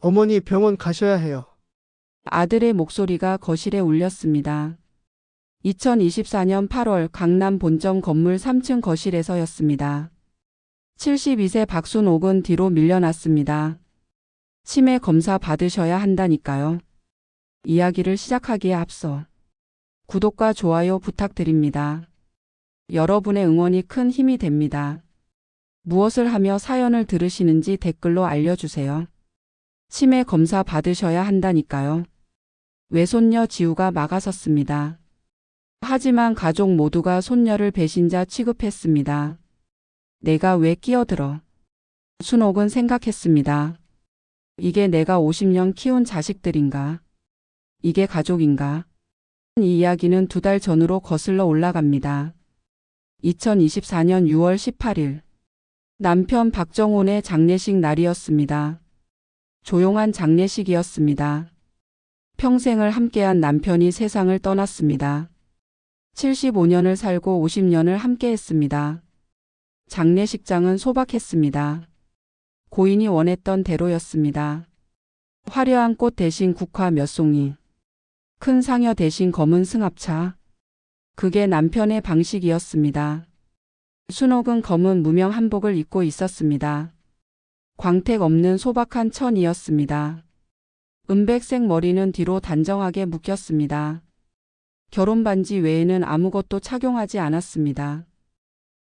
어머니 병원 가셔야 해요. 아들의 목소리가 거실에 울렸습니다. 2024년 8월 강남 본점 건물 3층 거실에서였습니다. 72세 박순옥은 뒤로 밀려났습니다. 치매 검사 받으셔야 한다니까요. 이야기를 시작하기에 앞서 구독과 좋아요 부탁드립니다. 여러분의 응원이 큰 힘이 됩니다. 무엇을 하며 사연을 들으시는지 댓글로 알려주세요. 치매 검사 받으셔야 한다니까요. 외손녀 지우가 막아섰습니다. 하지만 가족 모두가 손녀를 배신자 취급했습니다. 내가 왜 끼어들어? 순옥은 생각했습니다. 이게 내가 50년 키운 자식들인가? 이게 가족인가? 이 이야기는 2달 전으로 거슬러 올라갑니다. 2024년 6월 18일 남편 박정훈의 장례식 날이었습니다. 조용한 장례식이었습니다. 평생을 함께한 남편이 세상을 떠났습니다. 75년을 살고 50년을 함께했습니다. 장례식장은 소박했습니다. 고인이 원했던 대로였습니다. 화려한 꽃 대신 국화 몇 송이, 큰 상여 대신 검은 승합차. 그게 남편의 방식이었습니다. 순옥은 검은 무명 한복을 입고 있었습니다. 광택 없는 소박한 천이었습니다. 은백색 머리는 뒤로 단정하게 묶였습니다. 결혼 반지 외에는 아무것도 착용하지 않았습니다.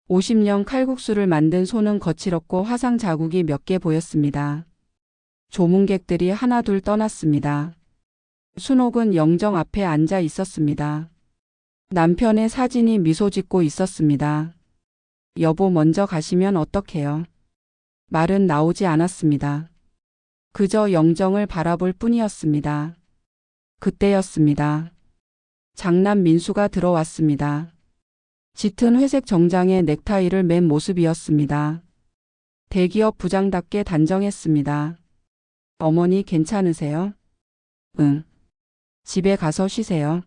50년 칼국수를 만든 손은 거칠었고 화상 자국이 몇 개 보였습니다. 조문객들이 하나둘 떠났습니다. 순옥은 영정 앞에 앉아 있었습니다. 남편의 사진이 미소 짓고 있었습니다. 여보 먼저 가시면 어떡해요? 말은 나오지 않았습니다. 그저 영정을 바라볼 뿐이었습니다. 그때였습니다. 장남 민수가 들어왔습니다. 짙은 회색 정장에 넥타이를 맨 모습이었습니다. 대기업 부장답게 단정했습니다. 어머니 괜찮으세요? 응. 집에 가서 쉬세요.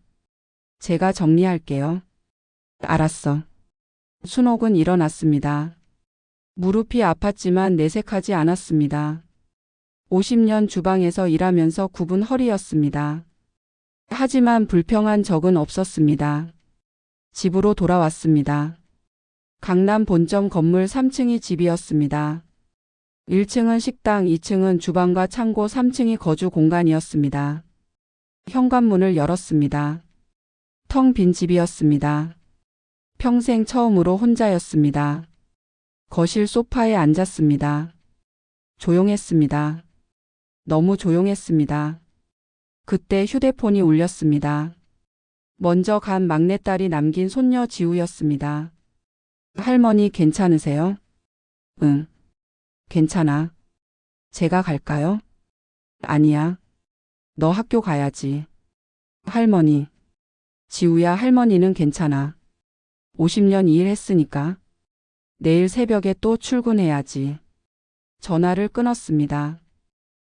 제가 정리할게요. 알았어. 순옥은 일어났습니다. 무릎이 아팠지만 내색하지 않았습니다. 50년 주방에서 일하면서 굽은 허리였습니다. 하지만 불평한 적은 없었습니다. 집으로 돌아왔습니다. 강남 본점 건물 3층이 집이었습니다. 1층은 식당, 2층은 주방과 창고, 3층이 거주 공간이었습니다. 현관문을 열었습니다. 텅 빈 집이었습니다. 평생 처음으로 혼자였습니다. 거실 소파에 앉았습니다. 조용했습니다. 너무 조용했습니다. 그때 휴대폰이 울렸습니다. 먼저 간 막내딸이 남긴 손녀 지우였습니다. 할머니 괜찮으세요? 응. 괜찮아. 제가 갈까요? 아니야. 너 학교 가야지. 할머니. 지우야 할머니는 괜찮아. 50년 이 일 했으니까. 내일 새벽에 또 출근해야지. 전화를 끊었습니다.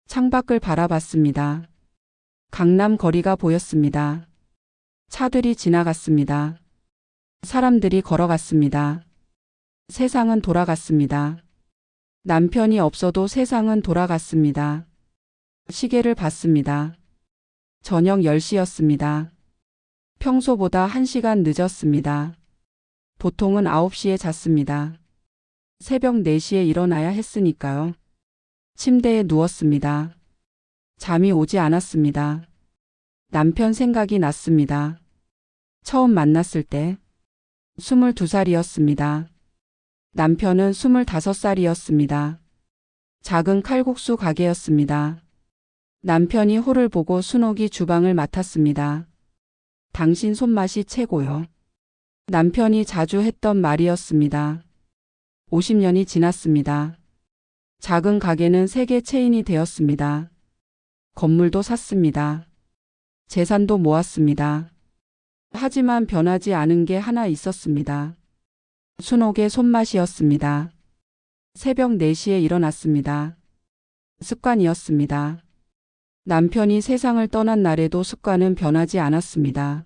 창밖을 바라봤습니다. 강남 거리가 보였습니다. 차들이 지나갔습니다. 사람들이 걸어갔습니다. 세상은 돌아갔습니다. 남편이 없어도 세상은 돌아갔습니다. 시계를 봤습니다. 저녁 10시였습니다. 평소보다 1시간 늦었습니다. 보통은 9시에 잤습니다. 새벽 4시에 일어나야 했으니까요. 침대에 누웠습니다. 잠이 오지 않았습니다. 남편 생각이 났습니다. 처음 만났을 때 22살이었습니다. 남편은 25살이었습니다. 작은 칼국수 가게였습니다. 남편이 홀을 보고 순옥이 주방을 맡았습니다. 당신 손맛이 최고요. 남편이 자주 했던 말이었습니다. 50년이 지났습니다. 작은 가게는 세계 체인이 되었습니다. 건물도 샀습니다. 재산도 모았습니다. 하지만 변하지 않은 게 하나 있었습니다. 순옥의 손맛이었습니다. 새벽 4시에 일어났습니다. 습관이었습니다. 남편이 세상을 떠난 날에도 습관은 변하지 않았습니다.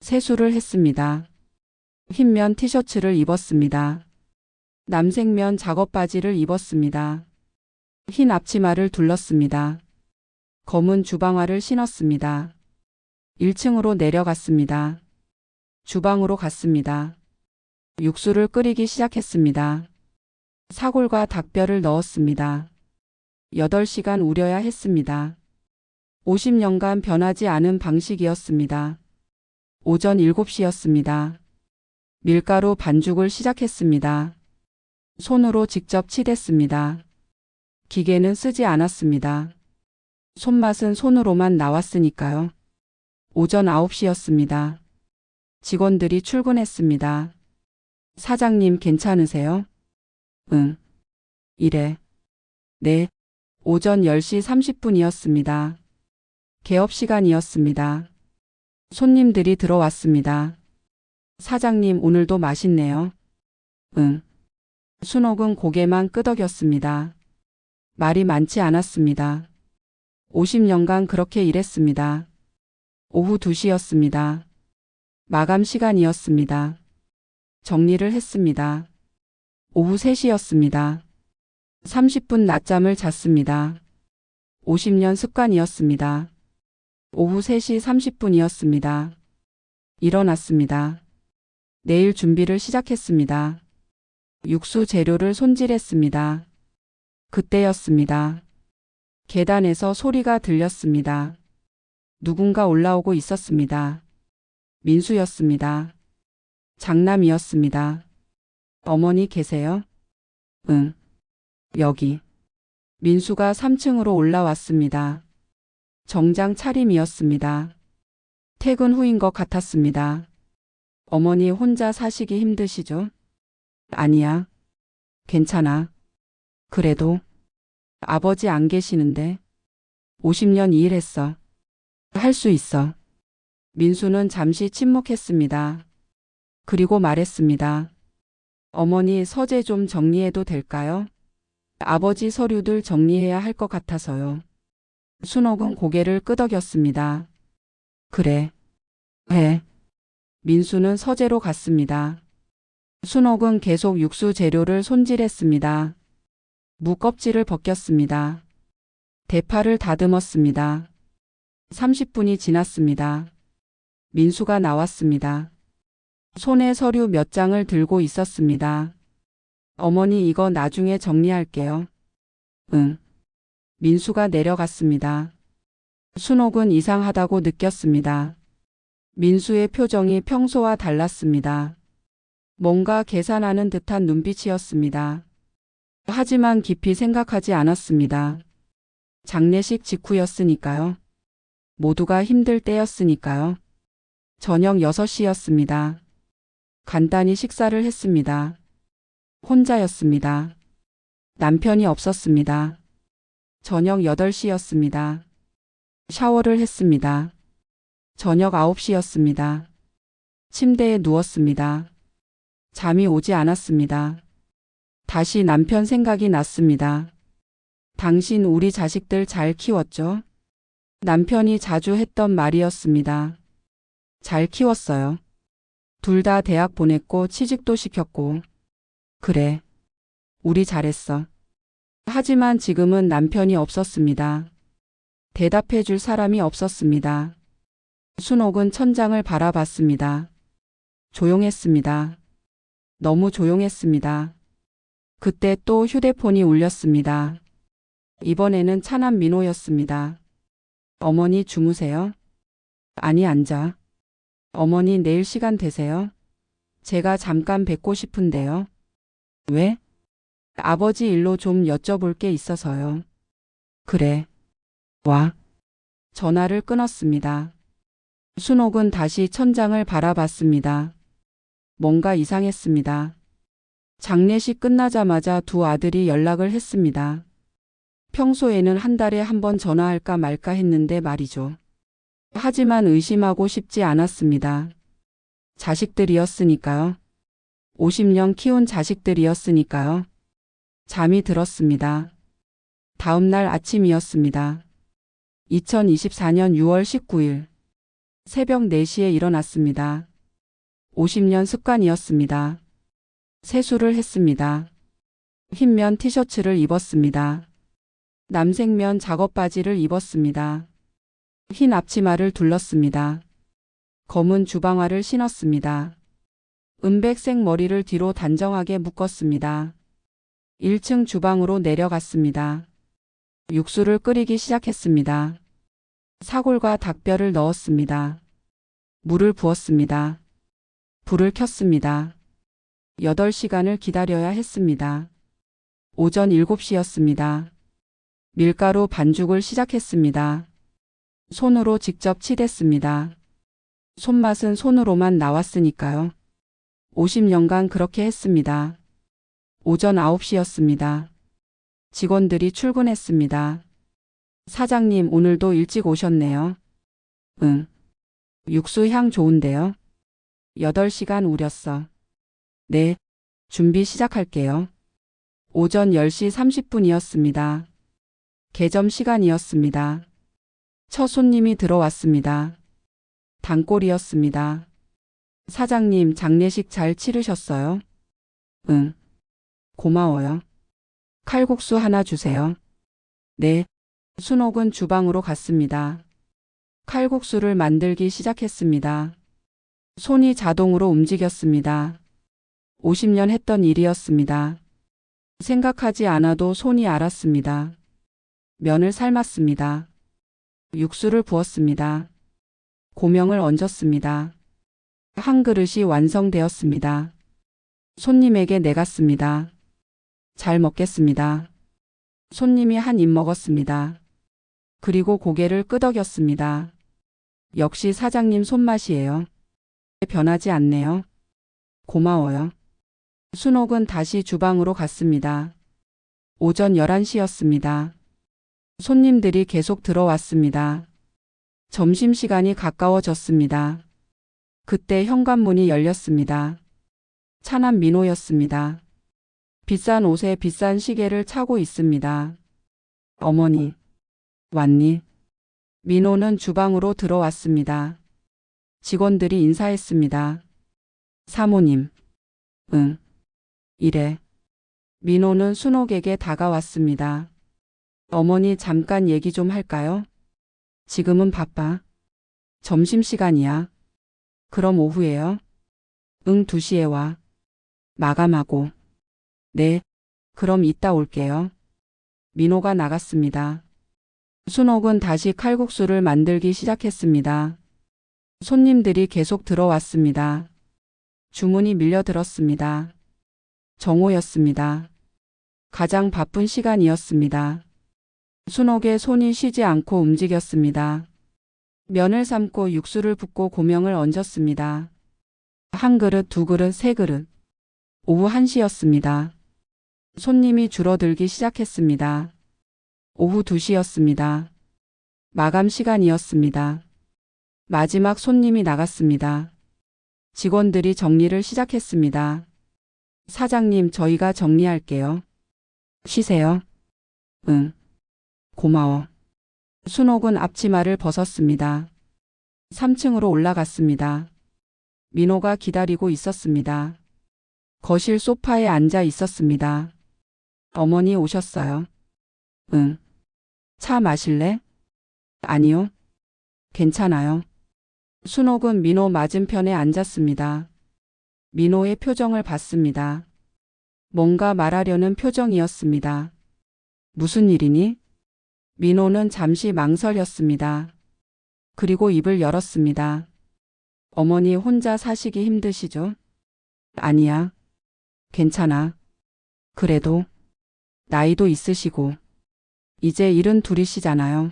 세수를 했습니다. 흰면 티셔츠를 입었습니다. 남색면 작업 바지를 입었습니다. 흰 앞치마를 둘렀습니다. 검은 주방화를 신었습니다. 1층으로 내려갔습니다. 주방으로 갔습니다. 육수를 끓이기 시작했습니다. 사골과 닭뼈를 넣었습니다. 8시간 우려야 했습니다. 50년간 변하지 않은 방식이었습니다. 오전 7시였습니다. 밀가루 반죽을 시작했습니다. 손으로 직접 치댔습니다. 기계는 쓰지 않았습니다. 손맛은 손으로만 나왔으니까요. 오전 9시였습니다. 직원들이 출근했습니다. 사장님 괜찮으세요? 응. 이래. 네. 오전 10시 30분이었습니다. 개업 시간이었습니다. 손님들이 들어왔습니다. 사장님 오늘도 맛있네요. 응. 순옥은 고개만 끄덕였습니다. 말이 많지 않았습니다. 50년간 그렇게 일했습니다. 오후 2시였습니다. 마감 시간이었습니다. 정리를 했습니다. 오후 3시였습니다. 30분 낮잠을 잤습니다. 50년 습관이었습니다. 오후 3시 30분이었습니다. 일어났습니다. 내일 준비를 시작했습니다. 육수 재료를 손질했습니다. 그때였습니다. 계단에서 소리가 들렸습니다. 누군가 올라오고 있었습니다. 민수였습니다. 장남이었습니다. 어머니 계세요? 응. 여기. 민수가 3층으로 올라왔습니다. 정장 차림이었습니다. 퇴근 후인 것 같았습니다. 어머니 혼자 사시기 힘드시죠? 아니야. 괜찮아. 그래도 아버지 안 계시는데 50년 이 일했어. 할 수 있어. 민수는 잠시 침묵했습니다. 그리고 말했습니다. 어머니 서재 좀 정리해도 될까요? 아버지 서류들 정리해야 할 것 같아서요. 순옥은 고개를 끄덕였습니다. 그래. 해. 민수는 서재로 갔습니다. 순옥은 계속 육수 재료를 손질했습니다. 무 껍질을 벗겼습니다. 대파를 다듬었습니다. 30분이 지났습니다. 민수가 나왔습니다. 손에 서류 몇 장을 들고 있었습니다. 어머니 이거 나중에 정리할게요. 응. 민수가 내려갔습니다. 순옥은 이상하다고 느꼈습니다. 민수의 표정이 평소와 달랐습니다. 뭔가 계산하는 듯한 눈빛이었습니다. 하지만 깊이 생각하지 않았습니다. 장례식 직후였으니까요. 모두가 힘들 때였으니까요. 저녁 6시였습니다. 간단히 식사를 했습니다. 혼자였습니다. 남편이 없었습니다. 저녁 8시였습니다. 샤워를 했습니다. 저녁 9시였습니다. 침대에 누웠습니다. 잠이 오지 않았습니다. 다시 남편 생각이 났습니다. 당신 우리 자식들 잘 키웠죠? 남편이 자주 했던 말이었습니다. 잘 키웠어요. 둘 다 대학 보냈고 취직도 시켰고. 그래. 우리 잘했어. 하지만 지금은 남편이 없었습니다. 대답해 줄 사람이 없었습니다. 순옥은 천장을 바라봤습니다. 조용했습니다. 너무 조용했습니다. 그때 또 휴대폰이 울렸습니다. 이번에는 차남 민호였습니다. 어머니 주무세요? 아니 앉아. 어머니 내일 시간 되세요? 제가 잠깐 뵙고 싶은데요. 왜? 아버지 일로 좀 여쭤볼 게 있어서요. 그래. 와. 전화를 끊었습니다. 순옥은 다시 천장을 바라봤습니다. 뭔가 이상했습니다. 장례식 끝나자마자 두 아들이 연락을 했습니다. 평소에는 한 달에 한 번 전화할까 말까 했는데 말이죠. 하지만 의심하고 싶지 않았습니다. 자식들이었으니까요. 50년 키운 자식들이었으니까요. 잠이 들었습니다. 다음 날 아침이었습니다. 2024년 6월 19일. 새벽 4시에 일어났습니다. 50년 습관이었습니다. 세수를 했습니다. 흰면 티셔츠를 입었습니다. 남색면 작업 바지를 입었습니다. 흰 앞치마를 둘렀습니다. 검은 주방화를 신었습니다. 은백색 머리를 뒤로 단정하게 묶었습니다. 1층 주방으로 내려갔습니다. 육수를 끓이기 시작했습니다. 사골과 닭뼈를 넣었습니다. 물을 부었습니다. 불을 켰습니다. 8시간을 기다려야 했습니다. 오전 7시였습니다. 밀가루 반죽을 시작했습니다. 손으로 직접 치댔습니다. 손맛은 손으로만 나왔으니까요. 50년간 그렇게 했습니다. 오전 9시였습니다. 직원들이 출근했습니다. 사장님, 오늘도 일찍 오셨네요. 응. 육수 향 좋은데요. 8시간 우렸어. 네. 준비 시작할게요. 오전 10시 30분이었습니다. 개점 시간이었습니다. 첫 손님이 들어왔습니다. 단골이었습니다. 사장님, 장례식 잘 치르셨어요? 응. 고마워요. 칼국수 하나 주세요. 네. 순옥은 주방으로 갔습니다. 칼국수를 만들기 시작했습니다. 손이 자동으로 움직였습니다. 50년 했던 일이었습니다. 생각하지 않아도 손이 알았습니다. 면을 삶았습니다. 육수를 부었습니다. 고명을 얹었습니다. 한 그릇이 완성되었습니다. 손님에게 내갔습니다. 잘 먹겠습니다. 손님이 한 입 먹었습니다. 그리고 고개를 끄덕였습니다. 역시 사장님 손맛이에요. 변하지 않네요. 고마워요. 순옥은 다시 주방으로 갔습니다. 오전 11시였습니다. 손님들이 계속 들어왔습니다. 점심시간이 가까워졌습니다. 그때 현관문이 열렸습니다. 차남 민호였습니다. 비싼 옷에 비싼 시계를 차고 있습니다. 어머니, 왔니? 민호는 주방으로 들어왔습니다. 직원들이 인사했습니다. 사모님. 응. 이래. 민호는 순옥에게 다가왔습니다. 어머니, 잠깐 얘기 좀 할까요? 지금은 바빠. 점심시간이야. 그럼 오후에요? 응, 2시에 와. 마감하고. 네. 그럼 이따 올게요. 민호가 나갔습니다. 순옥은 다시 칼국수를 만들기 시작했습니다. 손님들이 계속 들어왔습니다. 주문이 밀려들었습니다. 정오였습니다. 가장 바쁜 시간이었습니다. 순옥의 손이 쉬지 않고 움직였습니다. 면을 삶고 육수를 붓고 고명을 얹었습니다. 한 그릇, 2그릇, 3그릇. 오후 1시였습니다. 손님이 줄어들기 시작했습니다. 오후 2시였습니다. 마감 시간이었습니다. 마지막 손님이 나갔습니다. 직원들이 정리를 시작했습니다. 사장님, 저희가 정리할게요. 쉬세요. 응. 고마워. 순옥은 앞치마를 벗었습니다. 3층으로 올라갔습니다. 민호가 기다리고 있었습니다. 거실 소파에 앉아 있었습니다. 어머니 오셨어요. 응. 차 마실래? 아니요. 괜찮아요. 순옥은 민호 맞은편에 앉았습니다. 민호의 표정을 봤습니다. 뭔가 말하려는 표정이었습니다. 무슨 일이니? 민호는 잠시 망설였습니다. 그리고 입을 열었습니다. 어머니 혼자 사시기 힘드시죠? 아니야. 괜찮아. 그래도 나이도 있으시고 이제 72이시잖아요.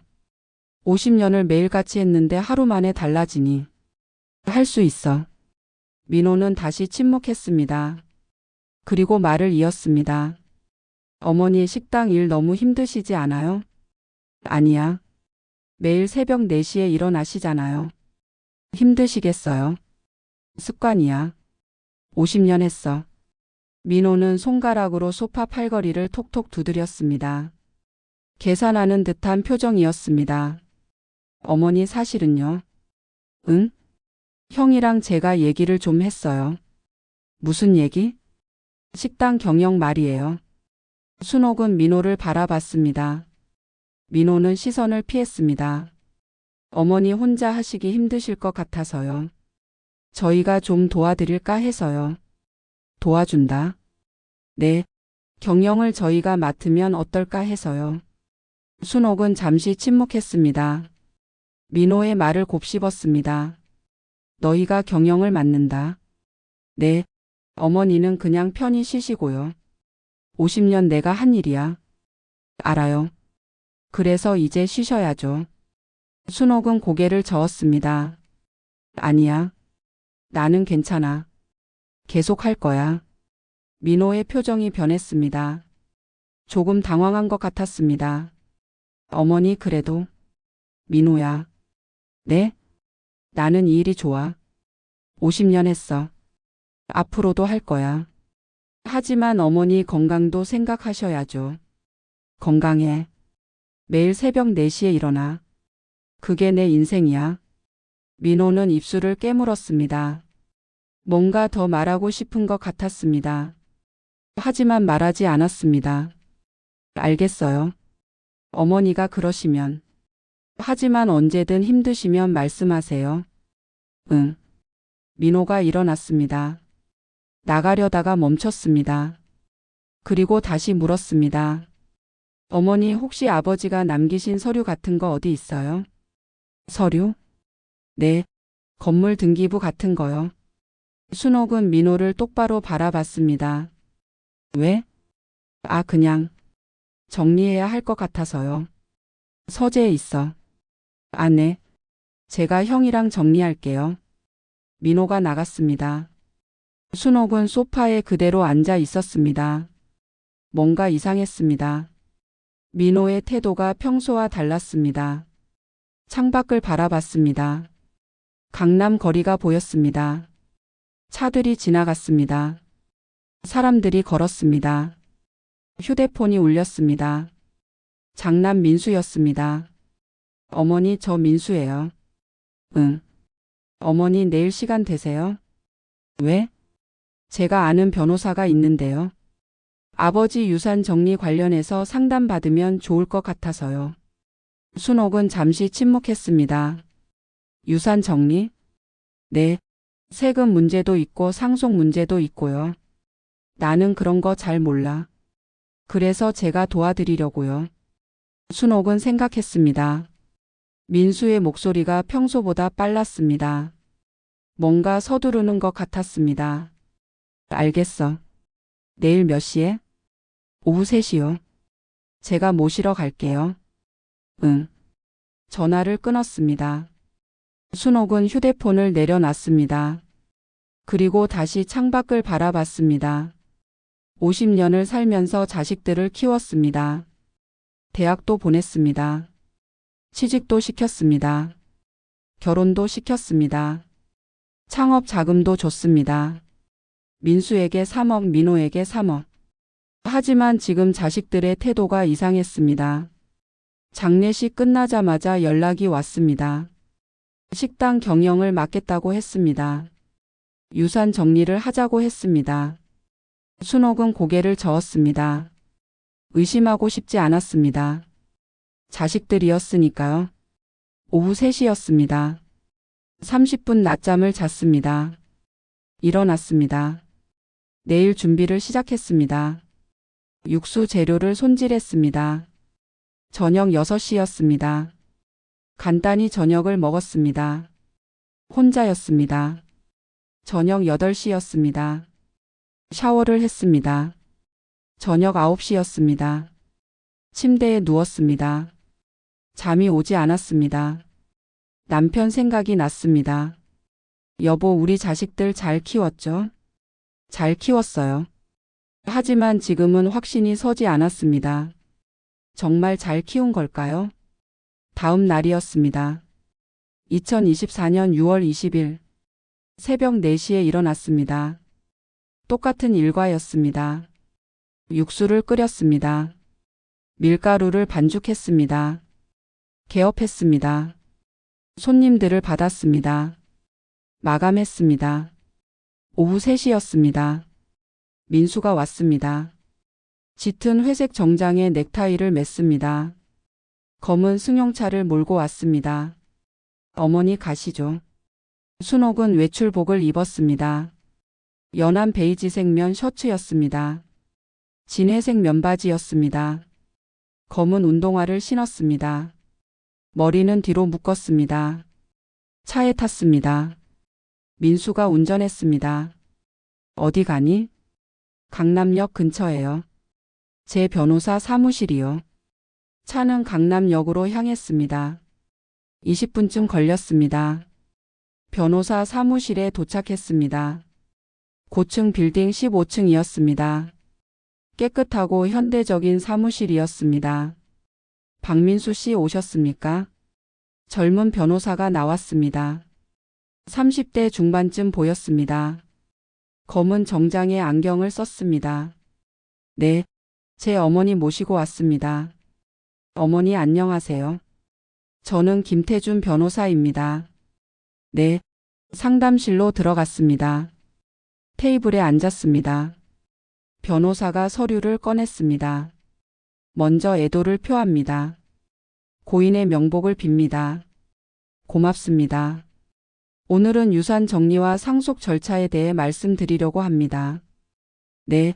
50년을 매일같이 했는데 하루 만에 달라지니 할 수 있어. 민호는 다시 침묵했습니다. 그리고 말을 이었습니다. 어머니 식당 일 너무 힘드시지 않아요? 아니야. 매일 새벽 4시에 일어나시잖아요. 힘드시겠어요? 습관이야. 50년 했어. 민호는 손가락으로 소파 팔걸이를 톡톡 두드렸습니다. 계산하는 듯한 표정이었습니다. 어머니 사실은요. 응? 형이랑 제가 얘기를 좀 했어요. 무슨 얘기? 식당 경영 말이에요. 순옥은 민호를 바라봤습니다. 민호는 시선을 피했습니다. 어머니 혼자 하시기 힘드실 것 같아서요. 저희가 좀 도와드릴까 해서요. 도와준다? 네. 경영을 저희가 맡으면 어떨까 해서요. 순옥은 잠시 침묵했습니다. 민호의 말을 곱씹었습니다. 너희가 경영을 맡는다. 네. 어머니는 그냥 편히 쉬시고요. 50년 내가 한 일이야. 알아요. 그래서 이제 쉬셔야죠. 순옥은 고개를 저었습니다. 아니야. 나는 괜찮아. 계속 할 거야. 민호의 표정이 변했습니다. 조금 당황한 것 같았습니다. 어머니 그래도. 민호야. 네? 나는 이 일이 좋아. 50년 했어. 앞으로도 할 거야. 하지만 어머니 건강도 생각하셔야죠. 건강해. 매일 새벽 4시에 일어나. 그게 내 인생이야. 민호는 입술을 깨물었습니다. 뭔가 더 말하고 싶은 것 같았습니다. 하지만 말하지 않았습니다. 알겠어요. 어머니가 그러시면. 하지만 언제든 힘드시면 말씀하세요. 응. 민호가 일어났습니다. 나가려다가 멈췄습니다. 그리고 다시 물었습니다. 어머니 혹시 아버지가 남기신 서류 같은 거 어디 있어요? 서류? 네. 건물 등기부 같은 거요. 순옥은 민호를 똑바로 바라봤습니다. 왜? 아, 그냥 정리해야 할 것 같아서요. 서재에 있어. 아, 네. 제가 형이랑 정리할게요. 민호가 나갔습니다. 순옥은 소파에 그대로 앉아 있었습니다. 뭔가 이상했습니다. 민호의 태도가 평소와 달랐습니다. 창밖을 바라봤습니다. 강남 거리가 보였습니다. 차들이 지나갔습니다. 사람들이 걸었습니다. 휴대폰이 울렸습니다. 장남 민수였습니다. 어머니 저 민수예요. 응. 어머니 내일 시간 되세요? 왜? 제가 아는 변호사가 있는데요. 아버지 유산 정리 관련해서 상담받으면 좋을 것 같아서요. 순옥은 잠시 침묵했습니다. 유산 정리? 네. 세금 문제도 있고 상속 문제도 있고요. 나는 그런 거 잘 몰라. 그래서 제가 도와드리려고요. 순옥은 생각했습니다. 민수의 목소리가 평소보다 빨랐습니다. 뭔가 서두르는 것 같았습니다. 알겠어. 내일 몇 시에? 오후 3시요. 제가 모시러 갈게요. 응. 전화를 끊었습니다. 순옥은 휴대폰을 내려놨습니다. 그리고 다시 창밖을 바라봤습니다. 50년을 살면서 자식들을 키웠습니다. 대학도 보냈습니다. 취직도 시켰습니다. 결혼도 시켰습니다. 창업 자금도 줬습니다. 민수에게 3억, 민호에게 3억. 하지만 지금 자식들의 태도가 이상했습니다. 장례식 끝나자마자 연락이 왔습니다. 식당 경영을 맡겠다고 했습니다. 유산 정리를 하자고 했습니다. 순옥은 고개를 저었습니다. 의심하고 싶지 않았습니다. 자식들이었으니까요. 오후 3시였습니다. 30분 낮잠을 잤습니다. 일어났습니다. 내일 준비를 시작했습니다. 육수 재료를 손질했습니다. 저녁 6시였습니다. 간단히 저녁을 먹었습니다. 혼자였습니다. 저녁 8시였습니다. 샤워를 했습니다. 저녁 9시였습니다. 침대에 누웠습니다. 잠이 오지 않았습니다. 남편 생각이 났습니다. 여보, 우리 자식들 잘 키웠죠? 잘 키웠어요. 하지만 지금은 확신이 서지 않았습니다. 정말 잘 키운 걸까요? 다음 날이었습니다. 2024년 6월 20일 새벽 4시에 일어났습니다. 똑같은 일과였습니다. 육수를 끓였습니다. 밀가루를 반죽했습니다. 개업했습니다. 손님들을 받았습니다. 마감했습니다. 오후 3시였습니다. 민수가 왔습니다. 짙은 회색 정장에 넥타이를 맸습니다. 검은 승용차를 몰고 왔습니다. 어머니 가시죠. 순옥은 외출복을 입었습니다. 연한 베이지색 면 셔츠였습니다. 진회색 면바지였습니다. 검은 운동화를 신었습니다. 머리는 뒤로 묶었습니다. 차에 탔습니다. 민수가 운전했습니다. 어디 가니? 강남역 근처에요. 제 변호사 사무실이요. 차는 강남역으로 향했습니다. 20분쯤 걸렸습니다. 변호사 사무실에 도착했습니다. 고층 빌딩 15층이었습니다. 깨끗하고 현대적인 사무실이었습니다. 박민수 씨 오셨습니까? 젊은 변호사가 나왔습니다. 30대 중반쯤 보였습니다. 검은 정장에 안경을 썼습니다. 네, 제 어머니 모시고 왔습니다. 어머니 안녕하세요. 저는 김태준 변호사입니다. 네, 상담실로 들어갔습니다. 테이블에 앉았습니다. 변호사가 서류를 꺼냈습니다. 먼저 애도를 표합니다. 고인의 명복을 빕니다. 고맙습니다. 오늘은 유산 정리와 상속 절차에 대해 말씀드리려고 합니다. 네,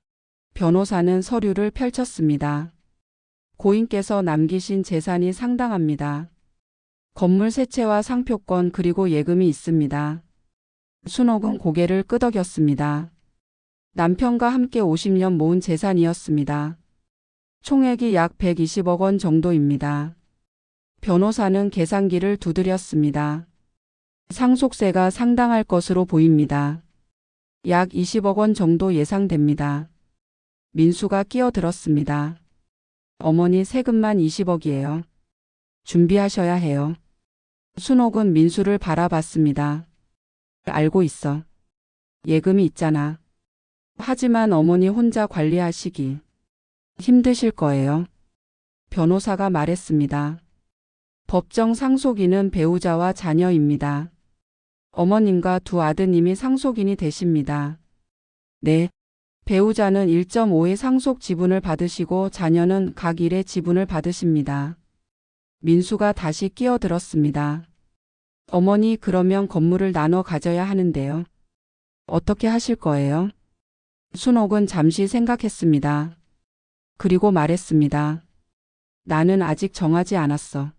변호사는 서류를 펼쳤습니다. 고인께서 남기신 재산이 상당합니다. 건물 세 채와 상표권 그리고 예금이 있습니다. 순옥은 고개를 끄덕였습니다. 남편과 함께 50년 모은 재산이었습니다. 총액이 약 120억 원 정도입니다. 변호사는 계산기를 두드렸습니다. 상속세가 상당할 것으로 보입니다. 약 20억 원 정도 예상됩니다. 민수가 끼어들었습니다. 어머니 세금만 20억이에요. 준비하셔야 해요. 순옥은 민수를 바라봤습니다. 알고 있어. 예금이 있잖아. 하지만 어머니 혼자 관리하시기 힘드실 거예요. 변호사가 말했습니다. 법정 상속인은 배우자와 자녀입니다. 어머님과 두 아드님이 상속인이 되십니다. 네, 배우자는 1.5의 상속 지분을 받으시고 자녀는 각 1의 지분을 받으십니다. 민수가 다시 끼어들었습니다. 어머니 그러면 건물을 나눠 가져야 하는데요. 어떻게 하실 거예요? 순옥은 잠시 생각했습니다. 그리고 말했습니다. 나는 아직 정하지 않았어.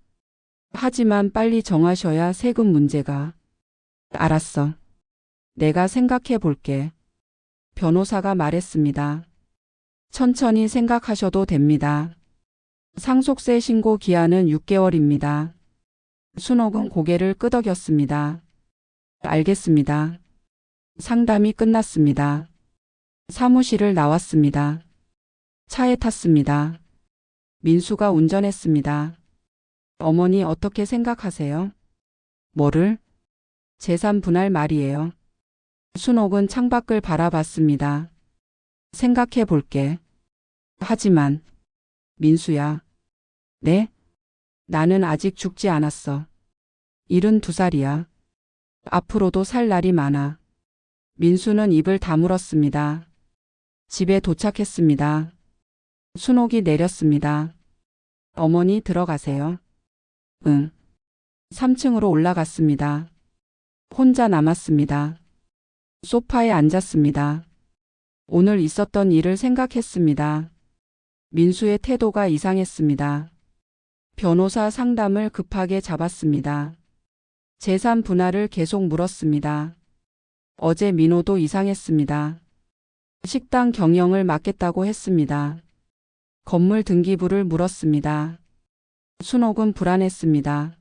하지만 빨리 정하셔야 세금 문제가. 알았어. 내가 생각해 볼게. 변호사가 말했습니다. 천천히 생각하셔도 됩니다. 상속세 신고 기한은 6개월입니다. 순옥은 고개를 끄덕였습니다. 알겠습니다. 상담이 끝났습니다. 사무실을 나왔습니다. 차에 탔습니다. 민수가 운전했습니다. 어머니 어떻게 생각하세요? 뭐를? 재산 분할 말이에요. 순옥은 창밖을 바라봤습니다. 생각해 볼게. 하지만 민수야. 네? 나는 아직 죽지 않았어. 72살이야. 앞으로도 살 날이 많아. 민수는 입을 다물었습니다. 집에 도착했습니다. 순옥이 내렸습니다. 어머니 들어가세요. 응. 3층으로 올라갔습니다. 혼자 남았습니다. 소파에 앉았습니다. 오늘 있었던 일을 생각했습니다. 민수의 태도가 이상했습니다. 변호사 상담을 급하게 잡았습니다. 재산 분할을 계속 물었습니다. 어제 민호도 이상했습니다. 식당 경영을 맡겠다고 했습니다. 건물 등기부를 물었습니다. 순옥은 불안했습니다.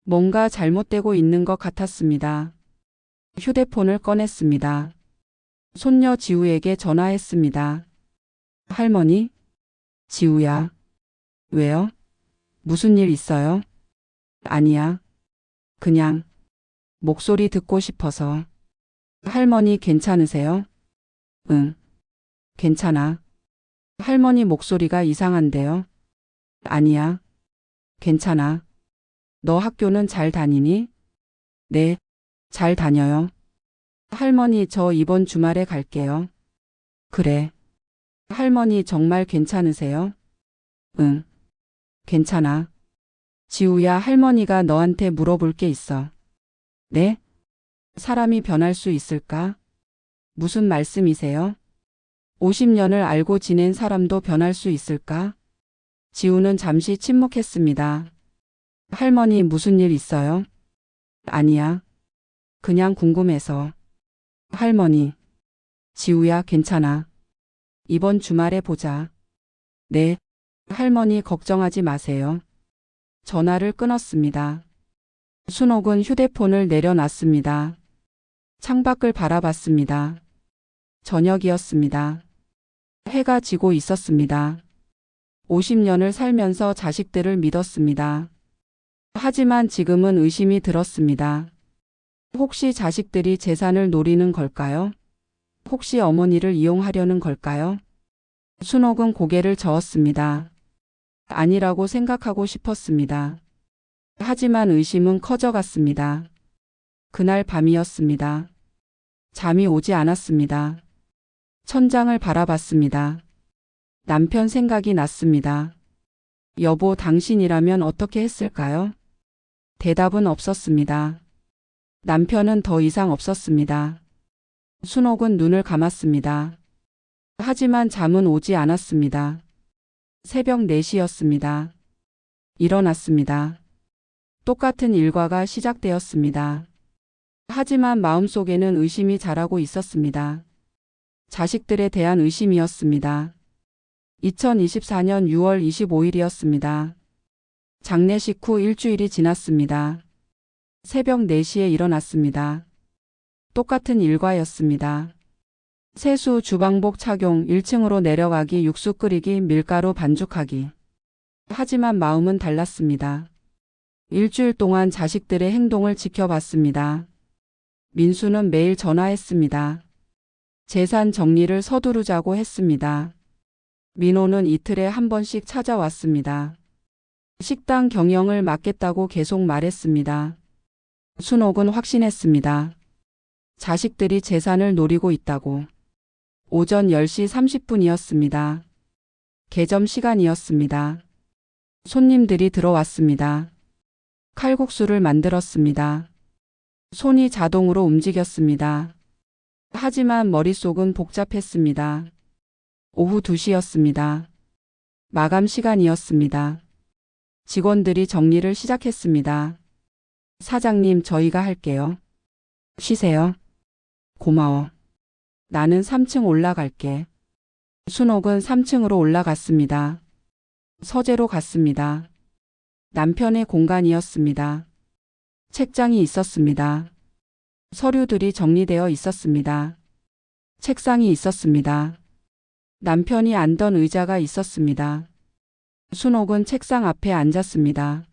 뭔가 잘못되고 있는 것 같았습니다. 휴대폰을 꺼냈습니다. 손녀 지우에게 전화했습니다. 할머니? 지우야. 왜요? 무슨 일 있어요? 아니야. 그냥 목소리 듣고 싶어서. 할머니 괜찮으세요? 응. 괜찮아. 할머니 목소리가 이상한데요? 아니야. 괜찮아. 너 학교는 잘 다니니? 네, 잘 다녀요. 할머니 저 이번 주말에 갈게요. 그래. 할머니 정말 괜찮으세요? 응. 괜찮아. 지우야, 할머니가 너한테 물어볼 게 있어. 네? 사람이 변할 수 있을까? 무슨 말씀이세요? 50년을 알고 지낸 사람도 변할 수 있을까? 지우는 잠시 침묵했습니다. 할머니, 무슨 일 있어요? 아니야. 그냥 궁금해서. 할머니. 지우야, 괜찮아. 이번 주말에 보자. 네. 할머니, 걱정하지 마세요. 전화를 끊었습니다. 순옥은 휴대폰을 내려놨습니다. 창밖을 바라봤습니다. 저녁이었습니다. 해가 지고 있었습니다. 50년을 살면서 자식들을 믿었습니다. 하지만 지금은 의심이 들었습니다. 혹시 자식들이 재산을 노리는 걸까요? 혹시 어머니를 이용하려는 걸까요? 순옥은 고개를 저었습니다. 아니라고 생각하고 싶었습니다. 하지만 의심은 커져갔습니다. 그날 밤이었습니다. 잠이 오지 않았습니다. 천장을 바라봤습니다. 남편 생각이 났습니다. 여보, 당신이라면 어떻게 했을까요? 대답은 없었습니다. 남편은 더 이상 없었습니다. 순옥은 눈을 감았습니다. 하지만 잠은 오지 않았습니다. 새벽 4시였습니다. 일어났습니다. 똑같은 일과가 시작되었습니다. 하지만 마음속에는 의심이 자라고 있었습니다. 자식들에 대한 의심이었습니다. 2024년 6월 25일이었습니다. 장례식 후 일주일이 지났습니다. 새벽 4시에 일어났습니다. 똑같은 일과였습니다. 세수, 주방복 착용, 1층으로 내려가기, 육수 끓이기, 밀가루 반죽하기. 하지만 마음은 달랐습니다. 일주일 동안 자식들의 행동을 지켜봤습니다. 민수는 매일 전화했습니다. 재산 정리를 서두르자고 했습니다. 민호는 이틀에 한 번씩 찾아왔습니다. 식당 경영을 맡겠다고 계속 말했습니다. 순옥은 확신했습니다. 자식들이 재산을 노리고 있다고. 오전 10시 30분이었습니다. 개점 시간이었습니다. 손님들이 들어왔습니다. 칼국수를 만들었습니다. 손이 자동으로 움직였습니다. 하지만 머릿속은 복잡했습니다. 오후 2시였습니다. 마감 시간이었습니다. 직원들이 정리를 시작했습니다. 사장님, 저희가 할게요. 쉬세요. 고마워. 나는 3층 올라갈게. 순옥은 3층으로 올라갔습니다. 서재로 갔습니다. 남편의 공간이었습니다. 책장이 있었습니다. 서류들이 정리되어 있었습니다. 책상이 있었습니다. 남편이 앉던 의자가 있었습니다. 순옥은 책상 앞에 앉았습니다.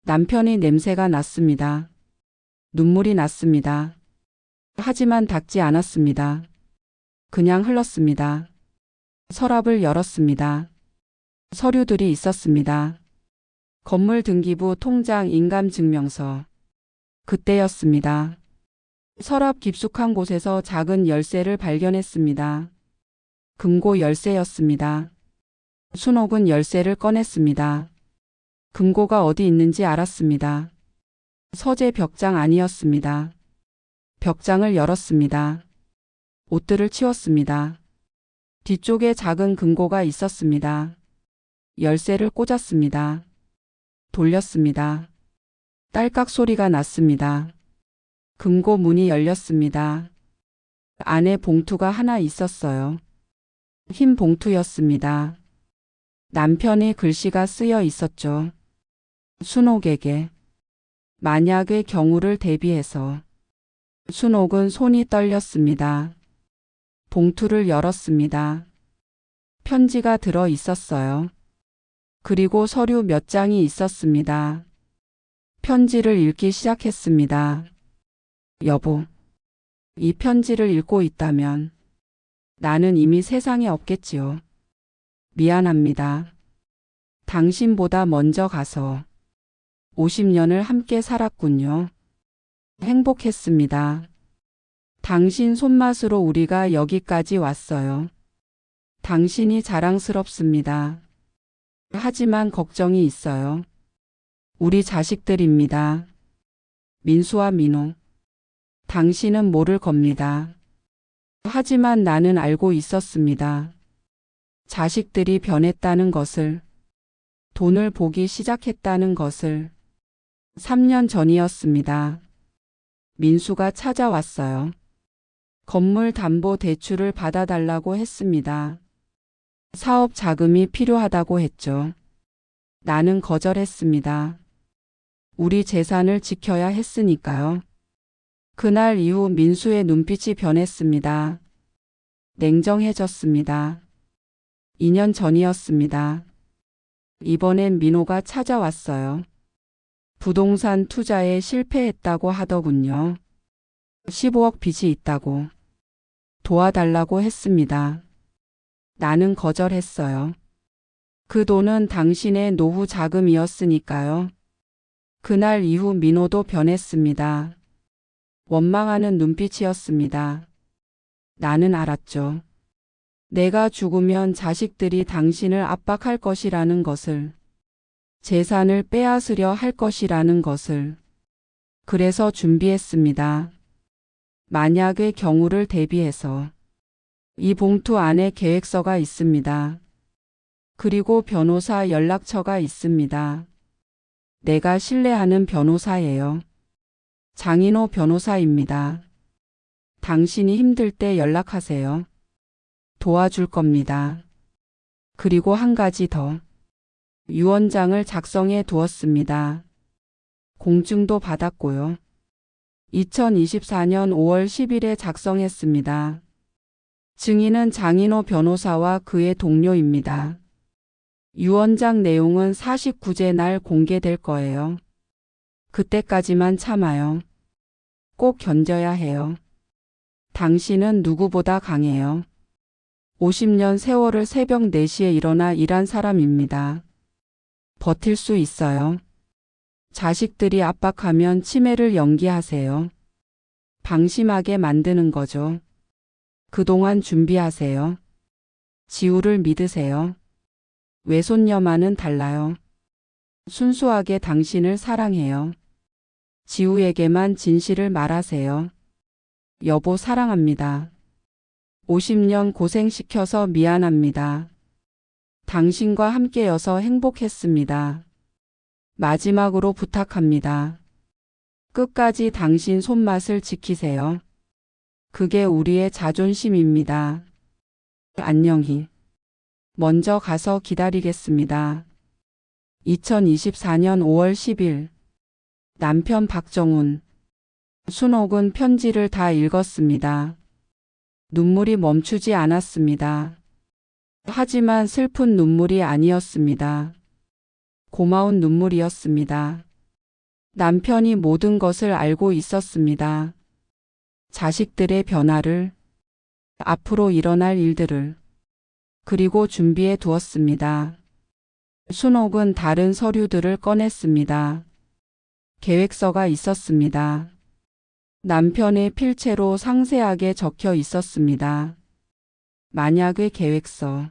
남편의 냄새가 났습니다. 눈물이 났습니다. 하지만 닦지 않았습니다. 그냥 흘렀습니다. 서랍을 열었습니다. 서류들이 있었습니다. 건물 등기부, 통장, 인감증명서. 그때였습니다. 서랍 깊숙한 곳에서 작은 열쇠를 발견했습니다. 금고 열쇠였습니다. 순옥은 열쇠를 꺼냈습니다. 금고가 어디 있는지 알았습니다. 서재 벽장 아니었습니다. 벽장을 열었습니다. 옷들을 치웠습니다. 뒤쪽에 작은 금고가 있었습니다. 열쇠를 꽂았습니다. 돌렸습니다. 딸깍 소리가 났습니다. 금고 문이 열렸습니다. 안에 봉투가 하나 있었어요. 흰 봉투였습니다. 남편의 글씨가 쓰여 있었죠. 순옥에게. 만약의 경우를 대비해서. 순옥은 손이 떨렸습니다. 봉투를 열었습니다. 편지가 들어 있었어요. 그리고 서류 몇 장이 있었습니다. 편지를 읽기 시작했습니다. 여보, 이 편지를 읽고 있다면 나는 이미 세상에 없겠지요. 미안합니다. 당신보다 먼저 가서 50년을 함께 살았군요. 행복했습니다. 당신 손맛으로 우리가 여기까지 왔어요. 당신이 자랑스럽습니다. 하지만 걱정이 있어요. 우리 자식들입니다. 민수와 민호. 당신은 모를 겁니다. 하지만 나는 알고 있었습니다. 자식들이 변했다는 것을, 돈을 보기 시작했다는 것을. 3년 전이었습니다. 민수가 찾아왔어요. 건물 담보 대출을 받아달라고 했습니다. 사업 자금이 필요하다고 했죠. 나는 거절했습니다. 우리 재산을 지켜야 했으니까요. 그날 이후 민수의 눈빛이 변했습니다. 냉정해졌습니다. 2년 전이었습니다. 이번엔 민호가 찾아왔어요. 부동산 투자에 실패했다고 하더군요. 15억 빚이 있다고. 도와달라고 했습니다. 나는 거절했어요. 그 돈은 당신의 노후 자금이었으니까요. 그날 이후 민호도 변했습니다. 원망하는 눈빛이었습니다. 나는 알았죠. 내가 죽으면 자식들이 당신을 압박할 것이라는 것을, 재산을 빼앗으려 할 것이라는 것을. 그래서 준비했습니다. 만약의 경우를 대비해서. 이 봉투 안에 계획서가 있습니다. 그리고 변호사 연락처가 있습니다. 내가 신뢰하는 변호사예요. 장인호 변호사입니다. 당신이 힘들 때 연락하세요. 도와줄 겁니다. 그리고 한 가지 더. 유언장을 작성해 두었습니다. 공증도 받았고요. 2024년 5월 10일에 작성했습니다. 증인은 장인호 변호사와 그의 동료입니다. 유언장 내용은 49제 날 공개될 거예요. 그때까지만 참아요. 꼭 견뎌야 해요. 당신은 누구보다 강해요. 50년 세월을 새벽 4시에 일어나 일한 사람입니다. 버틸 수 있어요. 자식들이 압박하면 치매를 연기하세요. 방심하게 만드는 거죠. 그동안 준비하세요. 지우를 믿으세요. 외손녀만은 달라요. 순수하게 당신을 사랑해요. 지우에게만 진실을 말하세요. 여보 사랑합니다. 50년 고생시켜서 미안합니다. 당신과 함께여서 행복했습니다. 마지막으로 부탁합니다. 끝까지 당신 손맛을 지키세요. 그게 우리의 자존심입니다. 안녕히. 먼저 가서 기다리겠습니다. 2024년 5월 10일. 남편 박정훈. 순옥은 편지를 다 읽었습니다. 눈물이 멈추지 않았습니다. 하지만 슬픈 눈물이 아니었습니다. 고마운 눈물이었습니다. 남편이 모든 것을 알고 있었습니다. 자식들의 변화를, 앞으로 일어날 일들을, 그리고 준비해 두었습니다. 순옥은 다른 서류들을 꺼냈습니다. 계획서가 있었습니다. 남편의 필체로 상세하게 적혀 있었습니다. 만약의 계획서.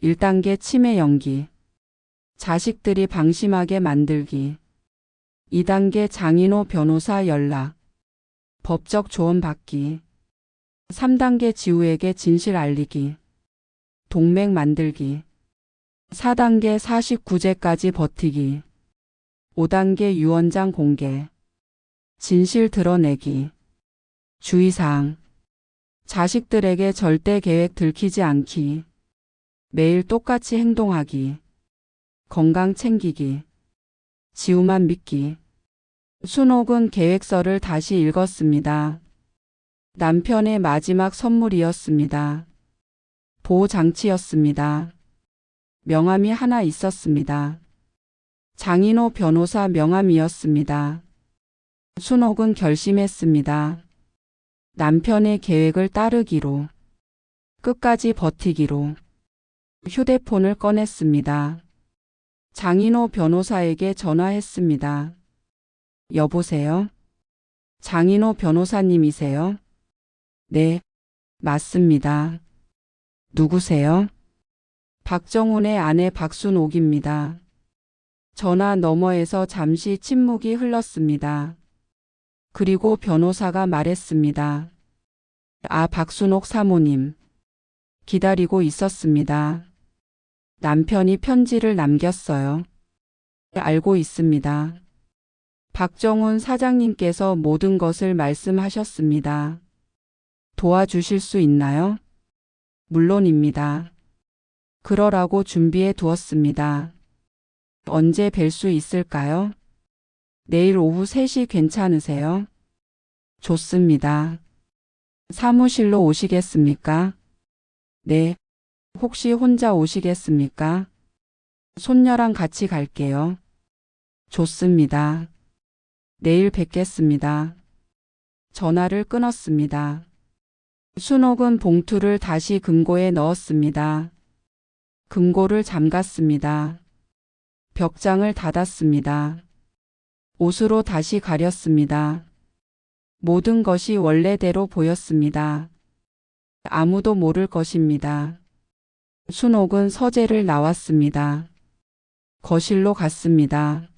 1단계 치매 연기. 자식들이 방심하게 만들기. 2단계 장인호 변호사 연락. 법적 조언 받기. 3단계 지우에게 진실 알리기. 동맹 만들기. 4단계 49제까지 버티기. 5단계 유언장 공개. 진실 드러내기. 주의사항. 자식들에게 절대 계획 들키지 않기. 매일 똑같이 행동하기. 건강 챙기기. 지우만 믿기. 순옥은 계획서를 다시 읽었습니다. 남편의 마지막 선물이었습니다. 보호장치였습니다. 명함이 하나 있었습니다. 장인호 변호사 명함이었습니다. 순옥은 결심했습니다. 남편의 계획을 따르기로, 끝까지 버티기로. 휴대폰을 꺼냈습니다. 장인호 변호사에게 전화했습니다. 여보세요? 장인호 변호사님이세요? 네, 맞습니다. 누구세요? 박정훈의 아내 박순옥입니다. 전화 너머에서 잠시 침묵이 흘렀습니다. 그리고 변호사가 말했습니다. 아, 박순옥 사모님. 기다리고 있었습니다. 남편이 편지를 남겼어요. 알고 있습니다. 박정훈 사장님께서 모든 것을 말씀하셨습니다. 도와주실 수 있나요? 물론입니다. 그러라고 준비해 두었습니다. 언제 뵐 수 있을까요? 내일 오후 3시 괜찮으세요? 좋습니다. 사무실로 오시겠습니까? 네. 혹시 혼자 오시겠습니까? 손녀랑 같이 갈게요. 좋습니다. 내일 뵙겠습니다. 전화를 끊었습니다. 순옥은 봉투를 다시 금고에 넣었습니다. 금고를 잠갔습니다. 벽장을 닫았습니다. 옷으로 다시 가렸습니다. 모든 것이 원래대로 보였습니다. 아무도 모를 것입니다. 순옥은 서재를 나왔습니다. 거실로 갔습니다.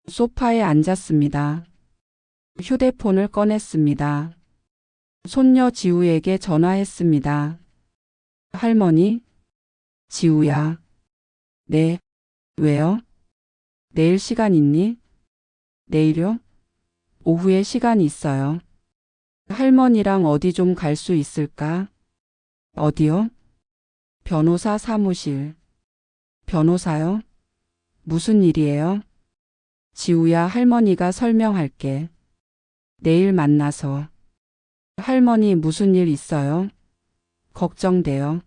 소파에 앉았습니다. 휴대폰을 꺼냈습니다. 손녀 지우에게 전화했습니다. 할머니? 지우야. 네. 왜요? 내일 시간 있니? 내일요? 오후에 시간 있어요. 할머니랑 어디 좀 갈 수 있을까? 어디요? 변호사 사무실. 변호사요? 무슨 일이에요? 지우야, 할머니가 설명할게. 내일 만나서. 할머니 무슨 일 있어요? 걱정돼요.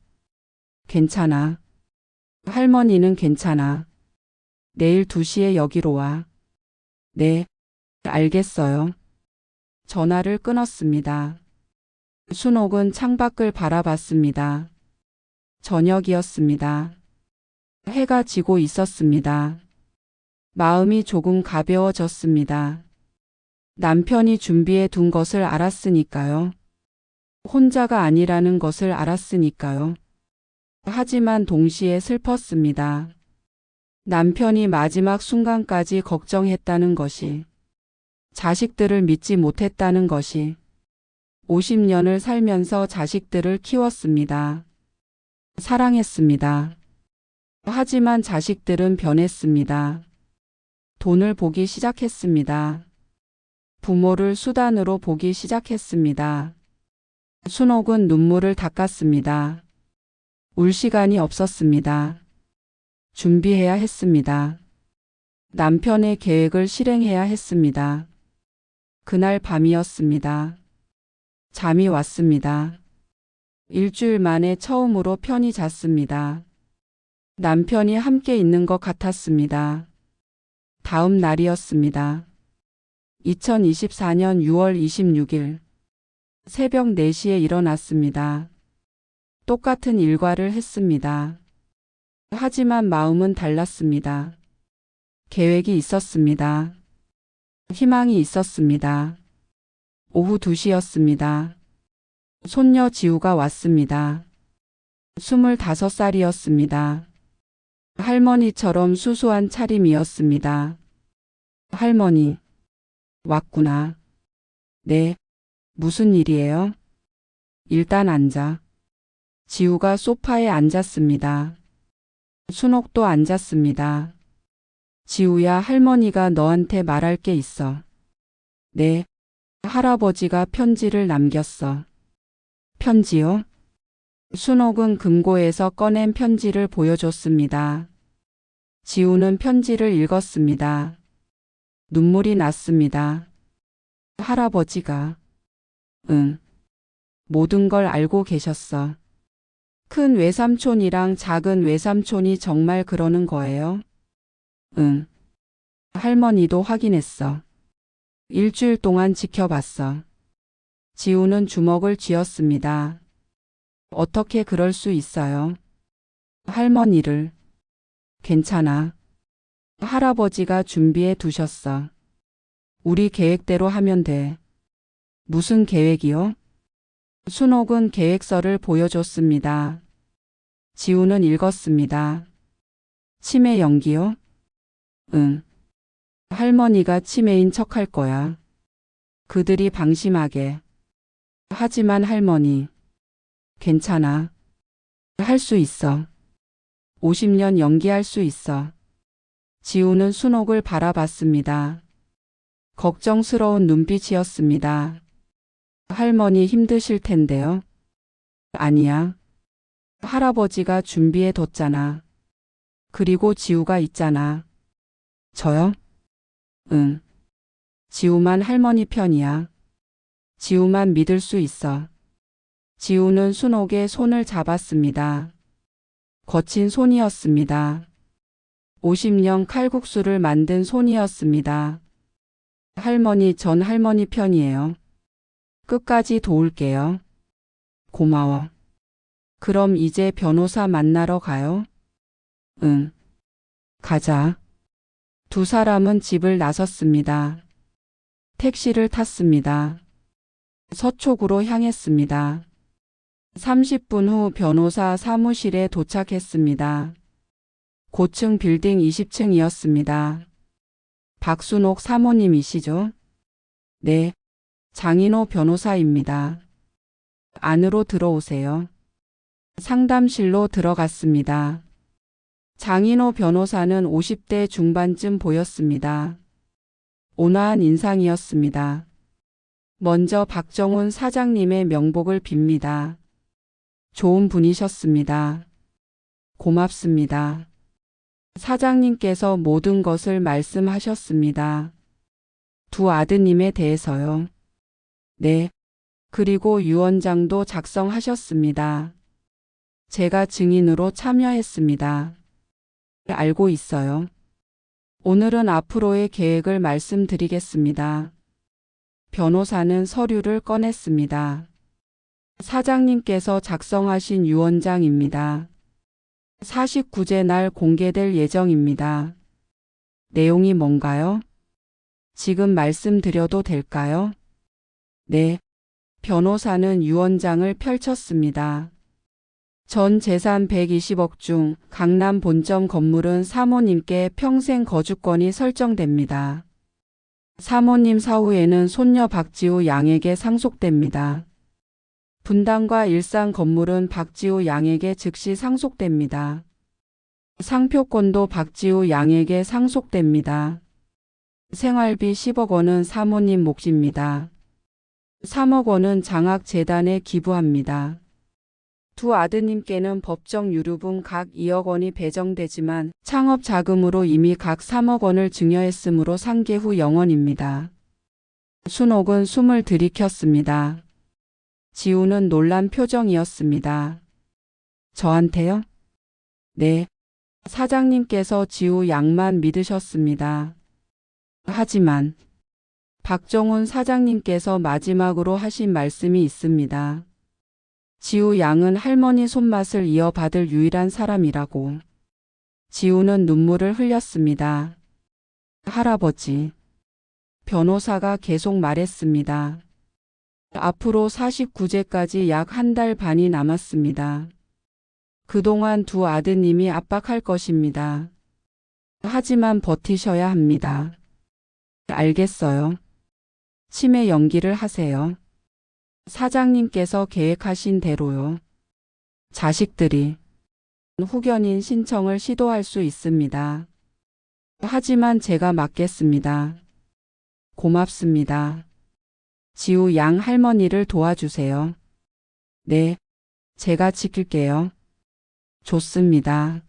괜찮아. 할머니는 괜찮아. 내일 2시에 여기로 와. 네, 알겠어요. 전화를 끊었습니다. 순옥은 창밖을 바라봤습니다. 저녁이었습니다. 해가 지고 있었습니다. 마음이 조금 가벼워졌습니다. 남편이 준비해 둔 것을 알았으니까요. 혼자가 아니라는 것을 알았으니까요. 하지만 동시에 슬펐습니다. 남편이 마지막 순간까지 걱정했다는 것이, 자식들을 믿지 못했다는 것이, 50년을 살면서 자식들을 키웠습니다. 사랑했습니다. 하지만 자식들은 변했습니다. 돈을 보기 시작했습니다. 부모를 수단으로 보기 시작했습니다. 순옥은 눈물을 닦았습니다. 울 시간이 없었습니다. 준비해야 했습니다. 남편의 계획을 실행해야 했습니다. 그날 밤이었습니다. 잠이 왔습니다. 일주일 만에 처음으로 편히 잤습니다. 남편이 함께 있는 것 같았습니다. 다음 날이었습니다. 2024년 6월 26일 새벽 4시에 일어났습니다. 똑같은 일과를 했습니다. 하지만 마음은 달랐습니다. 계획이 있었습니다. 희망이 있었습니다. 오후 2시였습니다. 손녀 지우가 왔습니다. 25살이었습니다. 할머니처럼 수수한 차림이었습니다. 할머니, 왔구나. 네, 무슨 일이에요? 일단 앉아. 지우가 소파에 앉았습니다. 순옥도 앉았습니다. 지우야, 할머니가 너한테 말할 게 있어. 네, 할아버지가 편지를 남겼어. 편지요? 순옥은 금고에서 꺼낸 편지를 보여줬습니다. 지우는 편지를 읽었습니다. 눈물이 났습니다. 할아버지가, 응, 모든 걸 알고 계셨어. 큰 외삼촌이랑 작은 외삼촌이 정말 그러는 거예요? 응. 할머니도 확인했어. 일주일 동안 지켜봤어. 지우는 주먹을 쥐었습니다. 어떻게 그럴 수 있어요? 할머니를. 괜찮아. 할아버지가 준비해 두셨어. 우리 계획대로 하면 돼. 무슨 계획이요? 순옥은 계획서를 보여줬습니다. 지우는 읽었습니다. 치매 연기요? 응. 할머니가 치매인 척 할 거야. 그들이 방심하게. 하지만 할머니, 괜찮아. 할 수 있어. 50년 연기할 수 있어. 지우는 순옥을 바라봤습니다. 걱정스러운 눈빛이었습니다. 할머니 힘드실 텐데요. 아니야. 할아버지가 준비해 뒀잖아. 그리고 지우가 있잖아. 저요? 응. 지우만 할머니 편이야. 지우만 믿을 수 있어. 지우는 순옥의 손을 잡았습니다. 거친 손이었습니다. 50년 칼국수를 만든 손이었습니다. 할머니, 전 할머니 편이에요. 끝까지 도울게요. 고마워. 그럼 이제 변호사 만나러 가요? 응. 가자. 두 사람은 집을 나섰습니다. 택시를 탔습니다. 서초구로 향했습니다. 30분 후 변호사 사무실에 도착했습니다. 고층 빌딩 20층이었습니다. 박순옥 사모님이시죠? 네, 장인호 변호사입니다. 안으로 들어오세요. 상담실로 들어갔습니다. 장인호 변호사는 50대 중반쯤 보였습니다. 온화한 인상이었습니다. 먼저 박정훈 사장님의 명복을 빕니다. 좋은 분이셨습니다. 고맙습니다. 사장님께서 모든 것을 말씀하셨습니다. 두 아드님에 대해서요. 네. 그리고 유언장도 작성하셨습니다. 제가 증인으로 참여했습니다. 알고 있어요. 오늘은 앞으로의 계획을 말씀드리겠습니다. 변호사는 서류를 꺼냈습니다. 사장님께서 작성하신 유언장입니다. 49제 날 공개될 예정입니다. 내용이 뭔가요? 지금 말씀드려도 될까요? 네. 변호사는 유언장을 펼쳤습니다. 전 재산 120억 중 강남 본점 건물은 사모님께 평생 거주권이 설정됩니다. 사모님 사후에는 손녀 박지우 양에게 상속됩니다. 분당과 일산 건물은 박지우 양에게 즉시 상속됩니다. 상표권도 박지우 양에게 상속됩니다. 생활비 10억 원은 사모님 몫입니다. 3억 원은 장학재단에 기부합니다. 두 아드님께는 법정 유류분 각 2억 원이 배정되지만 창업 자금으로 이미 각 3억 원을 증여했으므로 상계 후 영원입니다. 순옥은 숨을 들이켰습니다. 지우는 놀란 표정이었습니다. 저한테요? 네. 사장님께서 지우 양만 믿으셨습니다. 하지만 박정훈 사장님께서 마지막으로 하신 말씀이 있습니다. 지우 양은 할머니 손맛을 이어받을 유일한 사람이라고. 지우는 눈물을 흘렸습니다. 할아버지. 변호사가 계속 말했습니다. 앞으로 49제까지 약 한 달 반이 남았습니다. 그동안 두 아드님이 압박할 것입니다. 하지만 버티셔야 합니다. 알겠어요. 치매 연기를 하세요. 사장님께서 계획하신 대로요. 자식들이 후견인 신청을 시도할 수 있습니다. 하지만 제가 맡겠습니다. 고맙습니다. 지우 양 할머니를 도와주세요. 네, 제가 지킬게요. 좋습니다.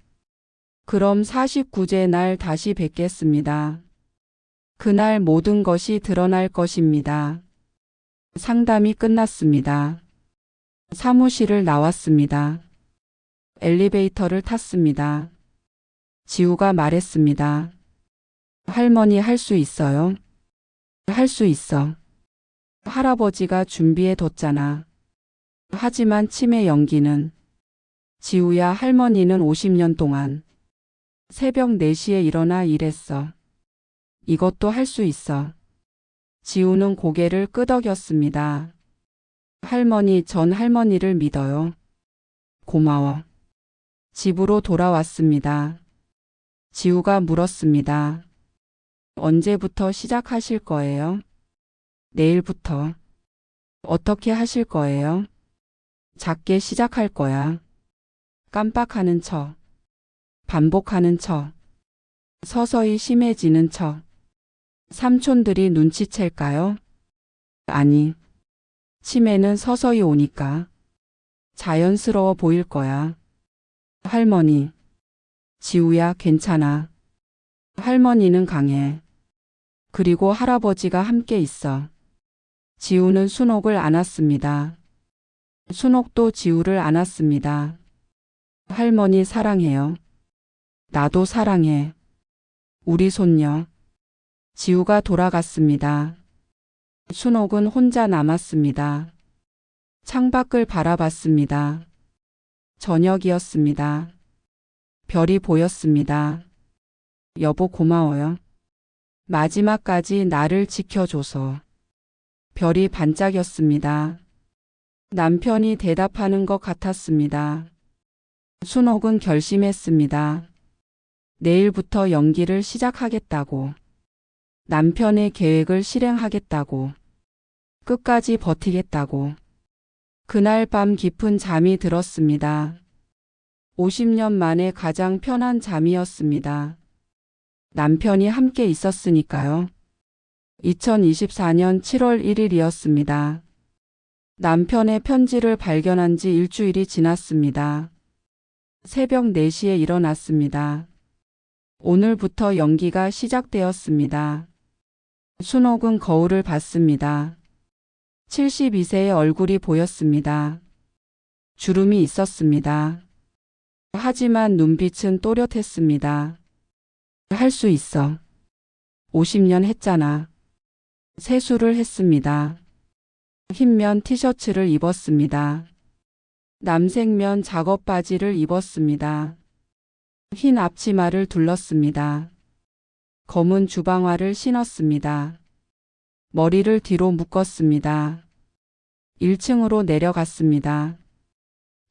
그럼 49제 날 다시 뵙겠습니다. 그날 모든 것이 드러날 것입니다. 상담이 끝났습니다. 사무실을 나왔습니다. 엘리베이터를 탔습니다. 지우가 말했습니다. 할머니 할 수 있어요? 할 수 있어. 할아버지가 준비해 뒀잖아. 하지만 치매 연기는. 지우야, 할머니는 50년 동안 새벽 4시에 일어나 일했어. 이것도 할 수 있어. 지우는 고개를 끄덕였습니다. 할머니, 전 할머니를 믿어요. 고마워. 집으로 돌아왔습니다. 지우가 물었습니다. 언제부터 시작하실 거예요? 내일부터. 어떻게 하실 거예요? 작게 시작할 거야. 깜빡하는 척, 반복하는 척, 서서히 심해지는 척. 삼촌들이 눈치챌까요? 아니, 치매는 서서히 오니까 자연스러워 보일 거야. 할머니, 지우야, 괜찮아. 할머니는 강해. 그리고 할아버지가 함께 있어. 지우는 순옥을 안았습니다. 순옥도 지우를 안았습니다. 할머니 사랑해요. 나도 사랑해. 우리 손녀. 지우가 돌아갔습니다. 순옥은 혼자 남았습니다. 창밖을 바라봤습니다. 저녁이었습니다. 별이 보였습니다. 여보 고마워요. 마지막까지 나를 지켜줘서. 별이 반짝였습니다. 남편이 대답하는 것 같았습니다. 순옥은 결심했습니다. 내일부터 연기를 시작하겠다고. 남편의 계획을 실행하겠다고. 끝까지 버티겠다고. 그날 밤 깊은 잠이 들었습니다. 50년 만에 가장 편한 잠이었습니다. 남편이 함께 있었으니까요. 2024년 7월 1일이었습니다. 남편의 편지를 발견한 지 일주일이 지났습니다. 새벽 4시에 일어났습니다. 오늘부터 연기가 시작되었습니다. 순옥은 거울을 봤습니다. 72세의 얼굴이 보였습니다. 주름이 있었습니다. 하지만 눈빛은 또렷했습니다. 할 수 있어. 50년 했잖아. 세수를 했습니다. 흰면 티셔츠를 입었습니다. 남색면 작업 바지를 입었습니다. 흰 앞치마를 둘렀습니다. 검은 주방화를 신었습니다. 머리를 뒤로 묶었습니다. 1층으로 내려갔습니다.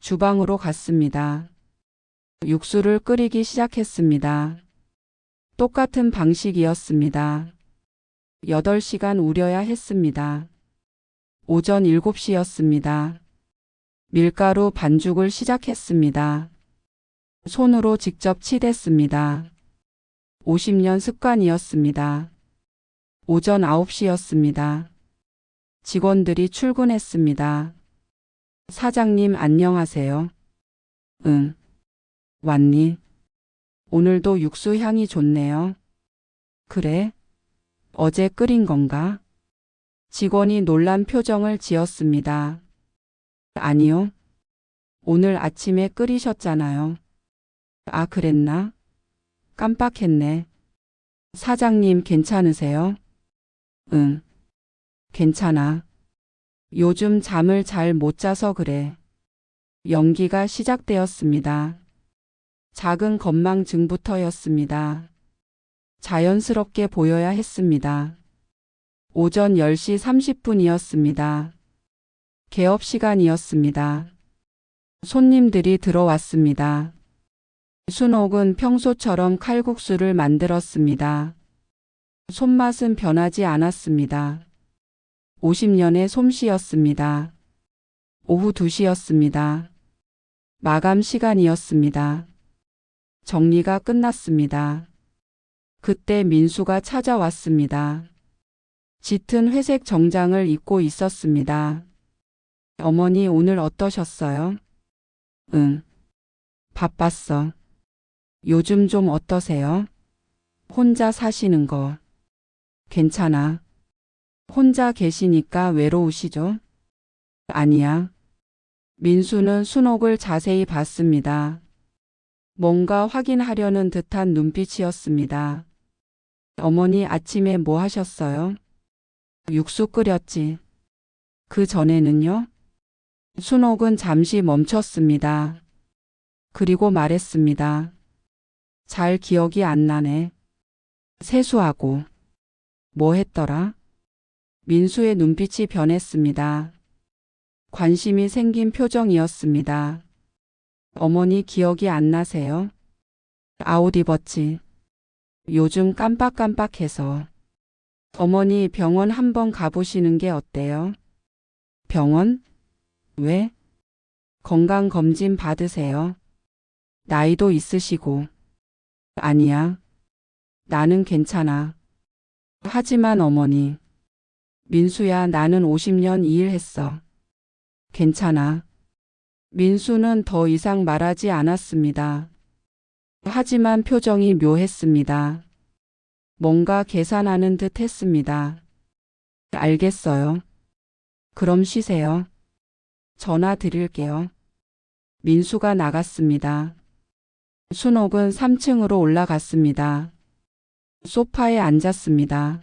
주방으로 갔습니다. 육수를 끓이기 시작했습니다. 똑같은 방식이었습니다. 8시간 우려야 했습니다. 오전 7시였습니다. 밀가루 반죽을 시작했습니다. 손으로 직접 치댔습니다. 50년 습관이었습니다. 오전 9시였습니다. 직원들이 출근했습니다. 사장님 안녕하세요. 응. 왔니? 오늘도 육수 향이 좋네요. 그래? 어제 끓인 건가? 직원이 놀란 표정을 지었습니다. 아니요. 오늘 아침에 끓이셨잖아요. 아, 그랬나? 깜빡했네. 사장님 괜찮으세요? 응. 괜찮아. 요즘 잠을 잘 못 자서 그래. 연기가 시작되었습니다. 작은 건망증부터였습니다. 자연스럽게 보여야 했습니다. 오전 10시 30분이었습니다. 개업 시간이었습니다. 손님들이 들어왔습니다. 순옥은 평소처럼 칼국수를 만들었습니다. 손맛은 변하지 않았습니다. 50년의 솜씨였습니다. 오후 2시였습니다. 마감 시간이었습니다. 정리가 끝났습니다. 그때 민수가 찾아왔습니다. 짙은 회색 정장을 입고 있었습니다. 어머니 오늘 어떠셨어요? 응. 바빴어. 요즘 좀 어떠세요? 혼자 사시는 거. 괜찮아. 혼자 계시니까 외로우시죠? 아니야. 민수는 순옥을 자세히 봤습니다. 뭔가 확인하려는 듯한 눈빛이었습니다. 어머니 아침에 뭐 하셨어요? 육수 끓였지. 그 전에는요? 순옥은 잠시 멈췄습니다. 그리고 말했습니다. 잘 기억이 안 나네. 세수하고. 뭐 했더라? 민수의 눈빛이 변했습니다. 관심이 생긴 표정이었습니다. 어머니 기억이 안 나세요? 아옷 입었지. 요즘 깜빡깜빡해서. 어머니 병원 한번 가보시는 게 어때요? 병원? 왜? 건강검진 받으세요. 나이도 있으시고. 아니야. 나는 괜찮아. 하지만 어머니. 민수야, 나는 50년 이 일 했어. 괜찮아. 민수는 더 이상 말하지 않았습니다. 하지만 표정이 묘했습니다. 뭔가 계산하는 듯 했습니다. 알겠어요. 그럼 쉬세요. 전화 드릴게요. 민수가 나갔습니다. 순옥은 3층으로 올라갔습니다. 소파에 앉았습니다.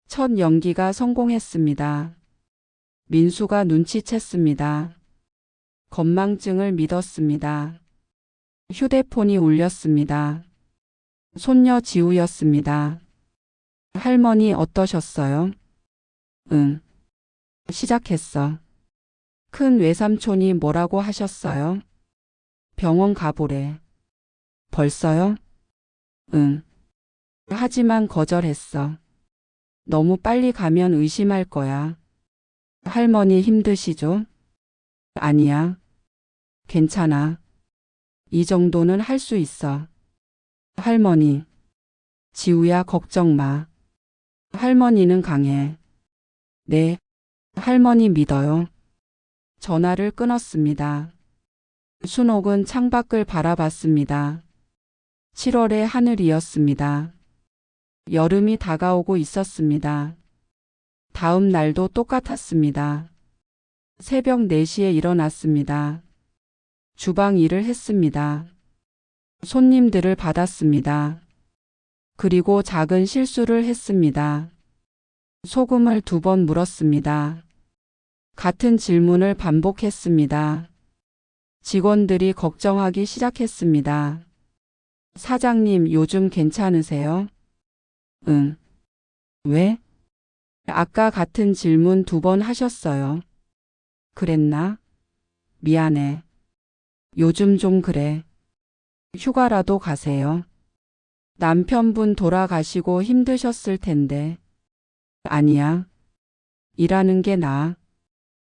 첫 연기가 성공했습니다. 민수가 눈치챘습니다. 건망증을 믿었습니다. 휴대폰이 울렸습니다. 손녀 지우였습니다. 할머니 어떠셨어요? 응. 시작했어. 큰 외삼촌이 뭐라고 하셨어요? 병원 가보래. 벌써요? 응. 하지만 거절했어. 너무 빨리 가면 의심할 거야. 할머니 힘드시죠? 아니야. 괜찮아. 이 정도는 할 수 있어. 할머니. 지우야, 걱정 마. 할머니는 강해. 네. 할머니 믿어요. 전화를 끊었습니다. 순옥은 창밖을 바라봤습니다. 7월의 하늘이었습니다. 여름이 다가오고 있었습니다. 다음 날도 똑같았습니다. 새벽 4시에 일어났습니다. 주방 일을 했습니다. 손님들을 받았습니다. 그리고 작은 실수를 했습니다. 소금을 2번 물었습니다. 같은 질문을 반복했습니다. 직원들이 걱정하기 시작했습니다. 사장님, 요즘 괜찮으세요? 응. 왜? 아까 같은 질문 2번 하셨어요. 그랬나? 미안해. 요즘 좀 그래. 휴가라도 가세요. 남편분 돌아가시고 힘드셨을 텐데. 아니야. 일하는 게 나아.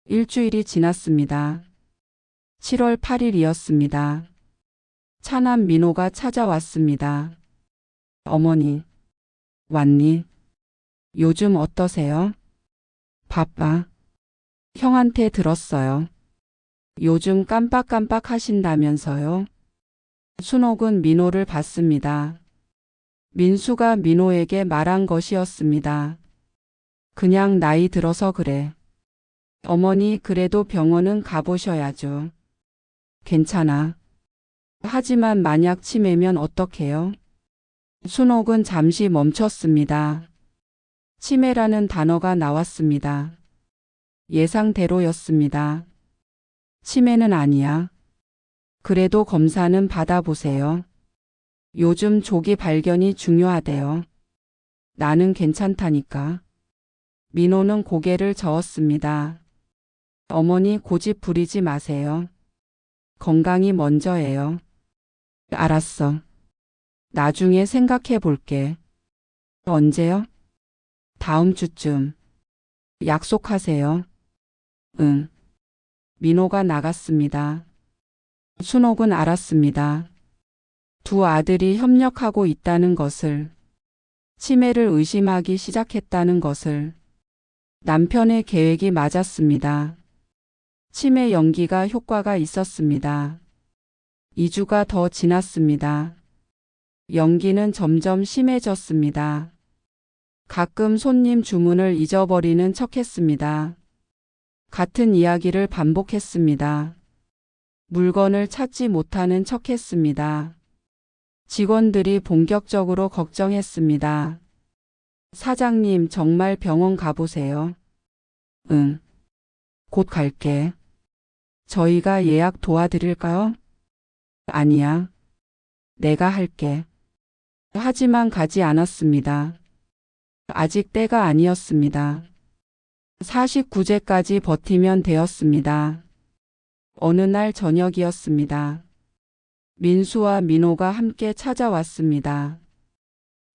일주일이 지났습니다. 7월 8일이었습니다. 차남 민호가 찾아왔습니다. 어머니. 왔니? 요즘 어떠세요? 바빠. 형한테 들었어요. 요즘 깜빡깜빡 하신다면서요? 순옥은 민호를 봤습니다. 민수가 민호에게 말한 것이었습니다. 그냥 나이 들어서 그래. 어머니, 그래도 병원은 가보셔야죠. 괜찮아. 하지만 만약 치매면 어떡해요? 순옥은 잠시 멈췄습니다. 치매라는 단어가 나왔습니다. 예상대로였습니다. 치매는 아니야. 그래도 검사는 받아보세요. 요즘 조기 발견이 중요하대요. 나는 괜찮다니까. 민호는 고개를 저었습니다. 어머니, 고집 부리지 마세요. 건강이 먼저예요. 알았어. 나중에 생각해 볼게. 언제요? 다음 주쯤. 약속하세요. 응. 민호가 나갔습니다. 순옥은 알았습니다. 두 아들이 협력하고 있다는 것을, 치매를 의심하기 시작했다는 것을. 남편의 계획이 맞았습니다. 치매 연기가 효과가 있었습니다. 2주가 더 지났습니다. 연기는 점점 심해졌습니다. 가끔 손님 주문을 잊어버리는 척했습니다. 같은 이야기를 반복했습니다. 물건을 찾지 못하는 척했습니다. 직원들이 본격적으로 걱정했습니다. 사장님, 정말 병원 가보세요. 응. 곧 갈게. 저희가 예약 도와드릴까요? 아니야. 내가 할게. 하지만 가지 않았습니다. 아직 때가 아니었습니다. 49제까지 버티면 되었습니다. 어느 날 저녁이었습니다. 민수와 민호가 함께 찾아왔습니다.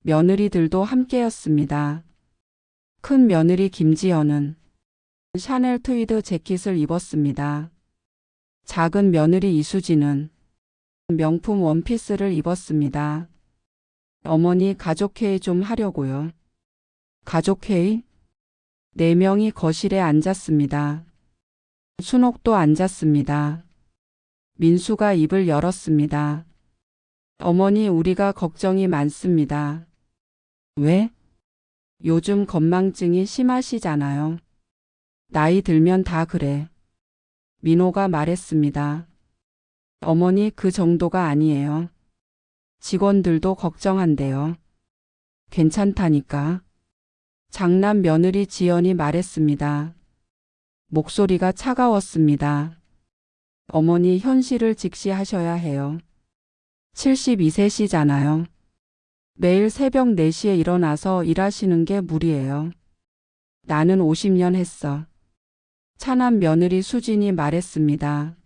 며느리들도 함께였습니다. 큰 며느리 김지연은 샤넬 트위드 재킷을 입었습니다. 작은 며느리 이수지는 명품 원피스를 입었습니다. 어머니 가족회의 좀 하려고요. 가족회의? 4명이 거실에 앉았습니다. 순옥도 앉았습니다. 민수가 입을 열었습니다. 어머니, 우리가 걱정이 많습니다. 왜? 요즘 건망증이 심하시잖아요. 나이 들면 다 그래. 민호가 말했습니다. 어머니, 그 정도가 아니에요. 직원들도 걱정한대요. 괜찮다니까. 장남 며느리 지연이 말했습니다. 목소리가 차가웠습니다. 어머니, 현실을 직시하셔야 해요. 72세시잖아요. 매일 새벽 4시에 일어나서 일하시는 게 무리예요. 나는 50년 했어. 차남 며느리 수진이 말했습니다.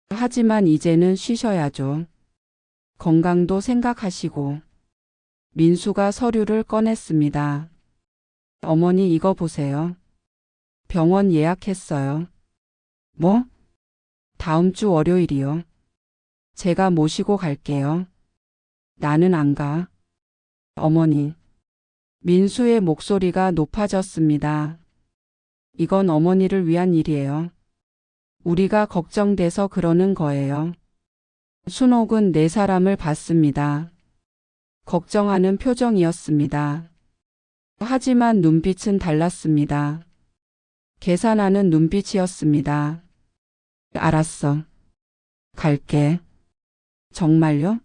하지만 이제는 쉬셔야죠. 건강도 생각하시고. 민수가 서류를 꺼냈습니다. 어머니, 이거 보세요. 병원 예약했어요. 뭐? 다음 주 월요일이요. 제가 모시고 갈게요. 나는 안 가. 어머니. 민수의 목소리가 높아졌습니다. 이건 어머니를 위한 일이에요. 우리가 걱정돼서 그러는 거예요. 순옥은 4사람을 봤습니다. 걱정하는 표정이었습니다. 하지만 눈빛은 달랐습니다. 계산하는 눈빛이었습니다. 알았어. 갈게. 정말요?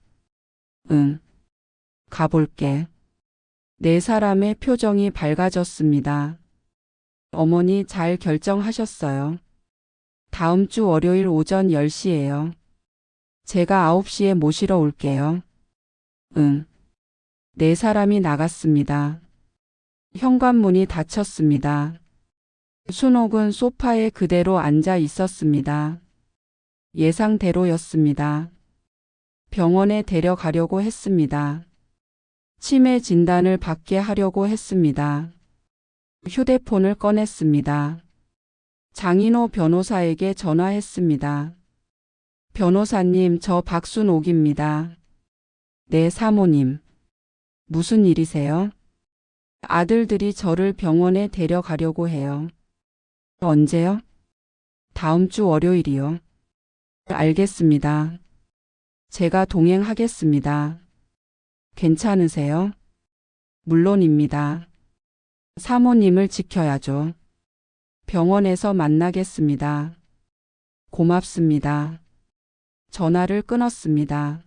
응. 가볼게. 4사람의 표정이 밝아졌습니다. 어머니, 잘 결정하셨어요. 다음 주 월요일 오전 10시예요. 제가 9시에 모시러 올게요. 응. 4사람이 나갔습니다. 현관문이 닫혔습니다. 순옥은 소파에 그대로 앉아 있었습니다. 예상대로였습니다. 병원에 데려가려고 했습니다. 치매 진단을 받게 하려고 했습니다. 휴대폰을 꺼냈습니다. 장인호 변호사에게 전화했습니다. 변호사님, 저 박순옥입니다. 네, 사모님. 무슨 일이세요? 아들들이 저를 병원에 데려가려고 해요. 언제요? 다음 주 월요일이요. 알겠습니다. 제가 동행하겠습니다. 괜찮으세요? 물론입니다. 사모님을 지켜야죠. 병원에서 만나겠습니다. 고맙습니다. 전화를 끊었습니다.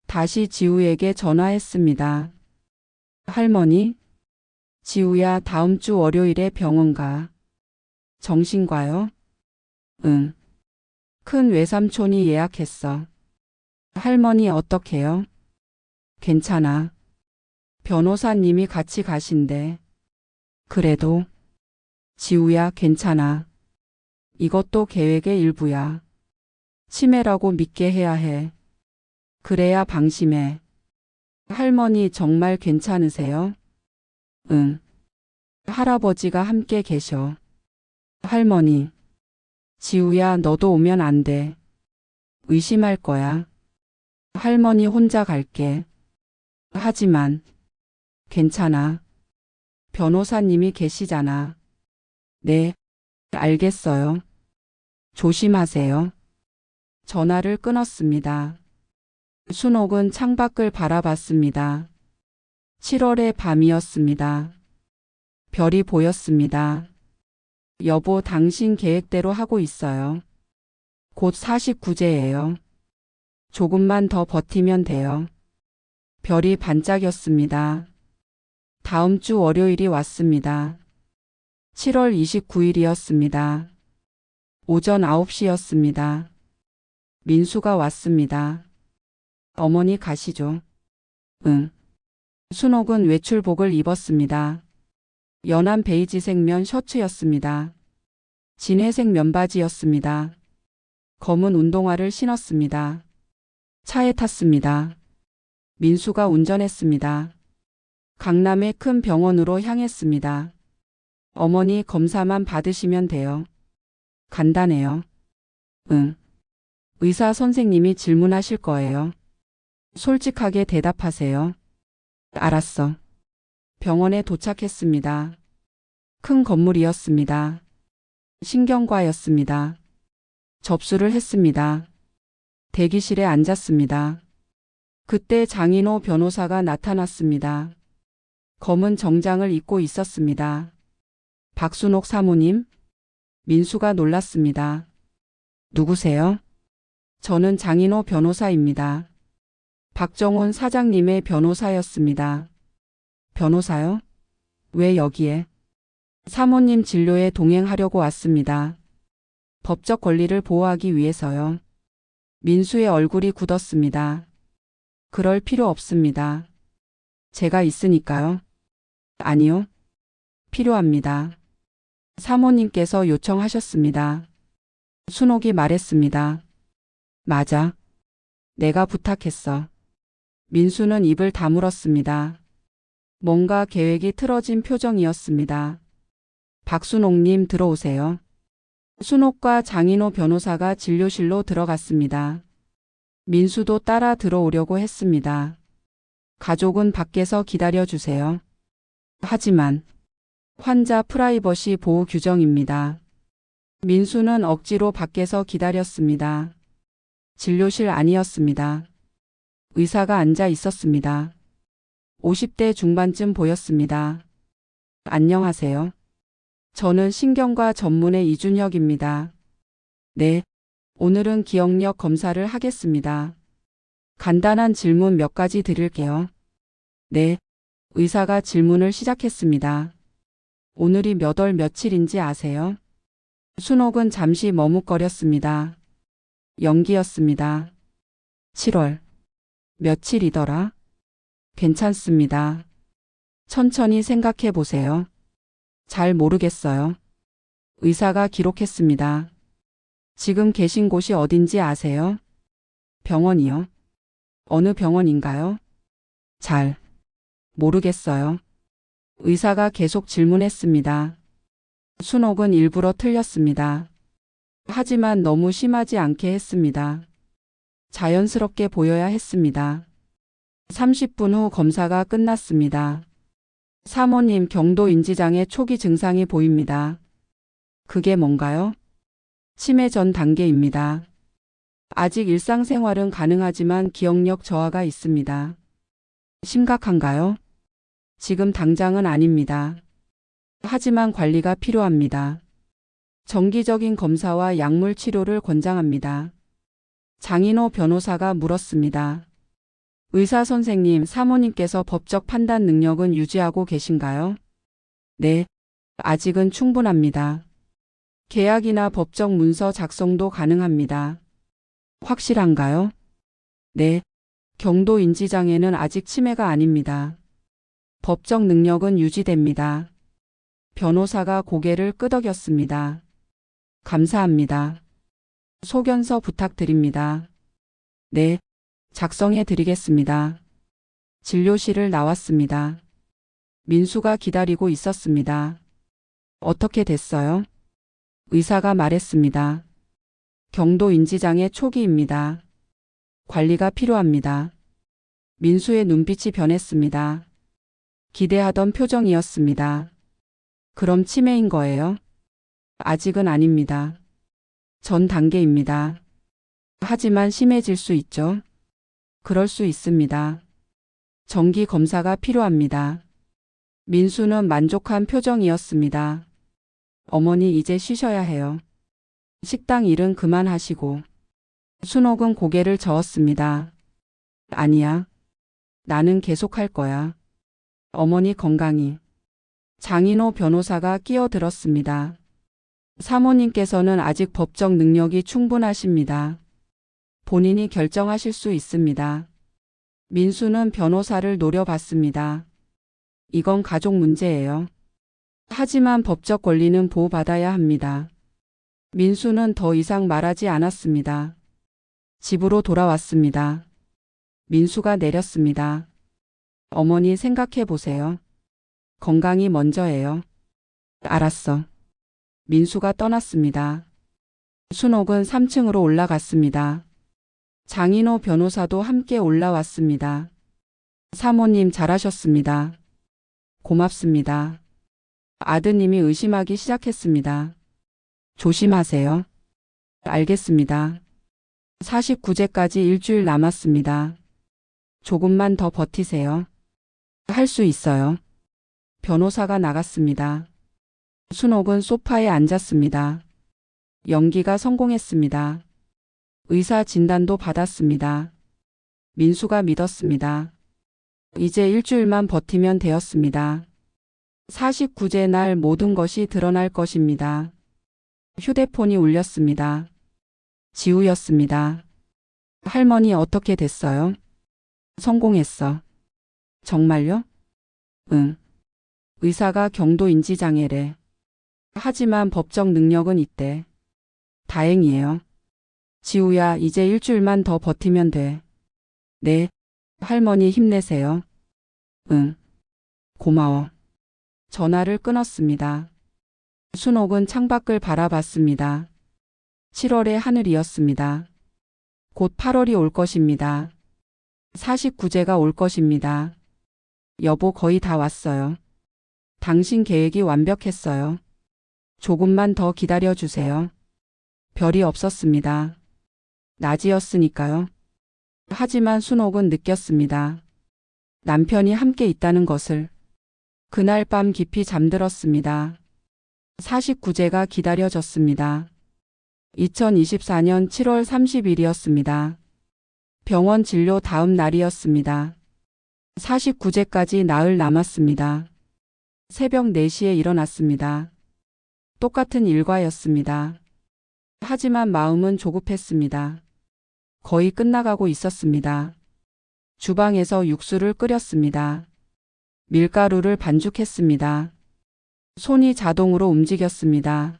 다시 지우에게 전화했습니다. 할머니? 지우야, 다음 주 월요일에 병원 가. 정신과요? 응. 큰 외삼촌이 예약했어. 할머니 어떡해요? 괜찮아. 변호사님이 같이 가신대. 그래도. 지우야, 괜찮아. 이것도 계획의 일부야. 치매라고 믿게 해야 해. 그래야 방심해. 할머니 정말 괜찮으세요? 응. 할아버지가 함께 계셔. 할머니. 지우야, 너도 오면 안 돼. 의심할 거야. 할머니 혼자 갈게. 하지만. 괜찮아. 변호사님이 계시잖아. 네. 알겠어요. 조심하세요. 전화를 끊었습니다. 순옥은 창밖을 바라봤습니다. 7월의 밤이었습니다. 별이 보였습니다. 여보, 당신 계획대로 하고 있어요. 곧 49제예요. 조금만 더 버티면 돼요. 별이 반짝였습니다. 다음 주 월요일이 왔습니다. 7월 29일이었습니다. 오전 9시였습니다. 민수가 왔습니다. 어머니 가시죠. 응. 순옥은 외출복을 입었습니다. 연한 베이지색 면 셔츠였습니다. 진회색 면바지였습니다. 검은 운동화를 신었습니다. 차에 탔습니다. 민수가 운전했습니다. 강남의 큰 병원으로 향했습니다. 어머니 검사만 받으시면 돼요. 간단해요. 응. 의사 선생님이 질문하실 거예요. 솔직하게 대답하세요. 알았어. 병원에 도착했습니다. 큰 건물이었습니다. 신경과였습니다. 접수를 했습니다. 대기실에 앉았습니다. 그때 장인호 변호사가 나타났습니다. 검은 정장을 입고 있었습니다. 박순옥 사모님? 민수가 놀랐습니다. 누구세요? 저는 장인호 변호사입니다. 박정훈 사장님의 변호사였습니다. 변호사요? 왜 여기에? 사모님 진료에 동행하려고 왔습니다. 법적 권리를 보호하기 위해서요. 민수의 얼굴이 굳었습니다. 그럴 필요 없습니다. 제가 있으니까요. 아니요. 필요합니다. 사모님께서 요청하셨습니다. 순옥이 말했습니다. 맞아. 내가 부탁했어. 민수는 입을 다물었습니다. 뭔가 계획이 틀어진 표정이었습니다. 박순옥님 들어오세요. 순옥과 장인호 변호사가 진료실로 들어갔습니다. 민수도 따라 들어오려고 했습니다. 가족은 밖에서 기다려주세요. 하지만 환자 프라이버시 보호 규정입니다. 민수는 억지로 밖에서 기다렸습니다. 진료실 아니었습니다. 의사가 앉아 있었습니다. 50대 중반쯤 보였습니다. 안녕하세요. 저는 신경과 전문의 이준혁입니다. 네, 오늘은 기억력 검사를 하겠습니다. 간단한 질문 몇 가지 드릴게요. 네, 의사가 질문을 시작했습니다. 오늘이 몇 월 며칠인지 아세요? 순옥은 잠시 머뭇거렸습니다. 연기였습니다. 7월. 며칠이더라? 괜찮습니다. 천천히 생각해 보세요. 잘 모르겠어요. 의사가 기록했습니다. 지금 계신 곳이 어딘지 아세요? 병원이요. 어느 병원인가요? 잘 모르겠어요. 의사가 계속 질문했습니다. 순옥은 일부러 틀렸습니다. 하지만 너무 심하지 않게 했습니다. 자연스럽게 보여야 했습니다. 30분 후 검사가 끝났습니다. 사모님 경도 인지장애 초기 증상이 보입니다. 그게 뭔가요? 치매 전 단계입니다. 아직 일상생활은 가능하지만 기억력 저하가 있습니다. 심각한가요? 지금 당장은 아닙니다. 하지만 관리가 필요합니다. 정기적인 검사와 약물 치료를 권장합니다. 장인호 변호사가 물었습니다. 의사 선생님, 사모님께서 법적 판단 능력은 유지하고 계신가요? 네, 아직은 충분합니다. 계약이나 법적 문서 작성도 가능합니다. 확실한가요? 네, 경도 인지장애는 아직 치매가 아닙니다. 법적 능력은 유지됩니다. 변호사가 고개를 끄덕였습니다. 감사합니다. 소견서 부탁드립니다. 네, 작성해 드리겠습니다. 진료실을 나왔습니다. 민수가 기다리고 있었습니다. 어떻게 됐어요? 의사가 말했습니다. 경도 인지장애 초기입니다. 관리가 필요합니다. 민수의 눈빛이 변했습니다. 기대하던 표정이었습니다. 그럼 치매인 거예요? 아직은 아닙니다. 전 단계입니다. 하지만 심해질 수 있죠? 그럴 수 있습니다. 정기 검사가 필요합니다. 민수는 만족한 표정이었습니다. 어머니 이제 쉬셔야 해요. 식당 일은 그만하시고. 순옥은 고개를 저었습니다. 아니야. 나는 계속할 거야. 어머니 건강히. 장인호 변호사가 끼어들었습니다. 사모님께서는 아직 법적 능력이 충분하십니다. 본인이 결정하실 수 있습니다. 민수는 변호사를 노려봤습니다. 이건 가족 문제예요. 하지만 법적 권리는 보호받아야 합니다. 민수는 더 이상 말하지 않았습니다. 집으로 돌아왔습니다. 민수가 내렸습니다. 어머니 생각해 보세요. 건강이 먼저예요. 알았어. 민수가 떠났습니다. 순옥은 3층으로 올라갔습니다. 장인호 변호사도 함께 올라왔습니다. 사모님 잘하셨습니다. 고맙습니다. 아드님이 의심하기 시작했습니다. 조심하세요. 알겠습니다. 49제까지 일주일 남았습니다. 조금만 더 버티세요. 할 수 있어요. 변호사가 나갔습니다. 순옥은 소파에 앉았습니다. 연기가 성공했습니다. 의사 진단도 받았습니다. 민수가 믿었습니다. 이제 일주일만 버티면 되었습니다. 49제 날 모든 것이 드러날 것입니다. 휴대폰이 울렸습니다. 지우였습니다. 할머니 어떻게 됐어요? 성공했어. 정말요? 응. 의사가 경도 인지장애래. 하지만 법적 능력은 있대. 다행이에요. 지우야, 이제 일주일만 더 버티면 돼. 네. 할머니 힘내세요. 응. 고마워. 전화를 끊었습니다. 순옥은 창밖을 바라봤습니다. 7월의 하늘이었습니다. 곧 8월이 올 것입니다. 49제가 올 것입니다. 여보, 거의 다 왔어요. 당신 계획이 완벽했어요. 조금만 더 기다려주세요. 별이 없었습니다. 낮이었으니까요. 하지만 순옥은 느꼈습니다. 남편이 함께 있다는 것을. 그날 밤 깊이 잠들었습니다. 49제가 기다려졌습니다. 2024년 7월 30일이었습니다. 병원 진료 다음 날이었습니다. 49제까지 나흘 남았습니다. 새벽 4시에 일어났습니다. 똑같은 일과였습니다. 하지만 마음은 조급했습니다. 거의 끝나가고 있었습니다. 주방에서 육수를 끓였습니다. 밀가루를 반죽했습니다. 손이 자동으로 움직였습니다.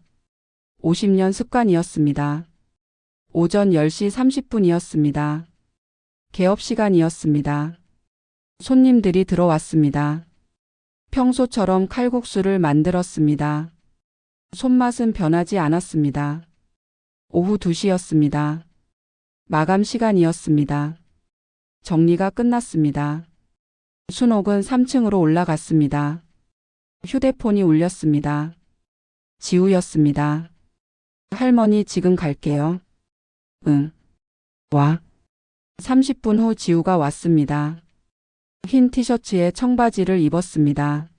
50년 습관이었습니다. 오전 10시 30분이었습니다. 개업 시간이었습니다. 손님들이 들어왔습니다. 평소처럼 칼국수를 만들었습니다. 손맛은 변하지 않았습니다. 오후 2시였습니다. 마감 시간이었습니다. 정리가 끝났습니다. 순옥은 3층으로 올라갔습니다. 휴대폰이 울렸습니다. 지우였습니다. 할머니 지금 갈게요. 응. 와. 30분 후 지우가 왔습니다. 흰 티셔츠에 청바지를 입었습니다.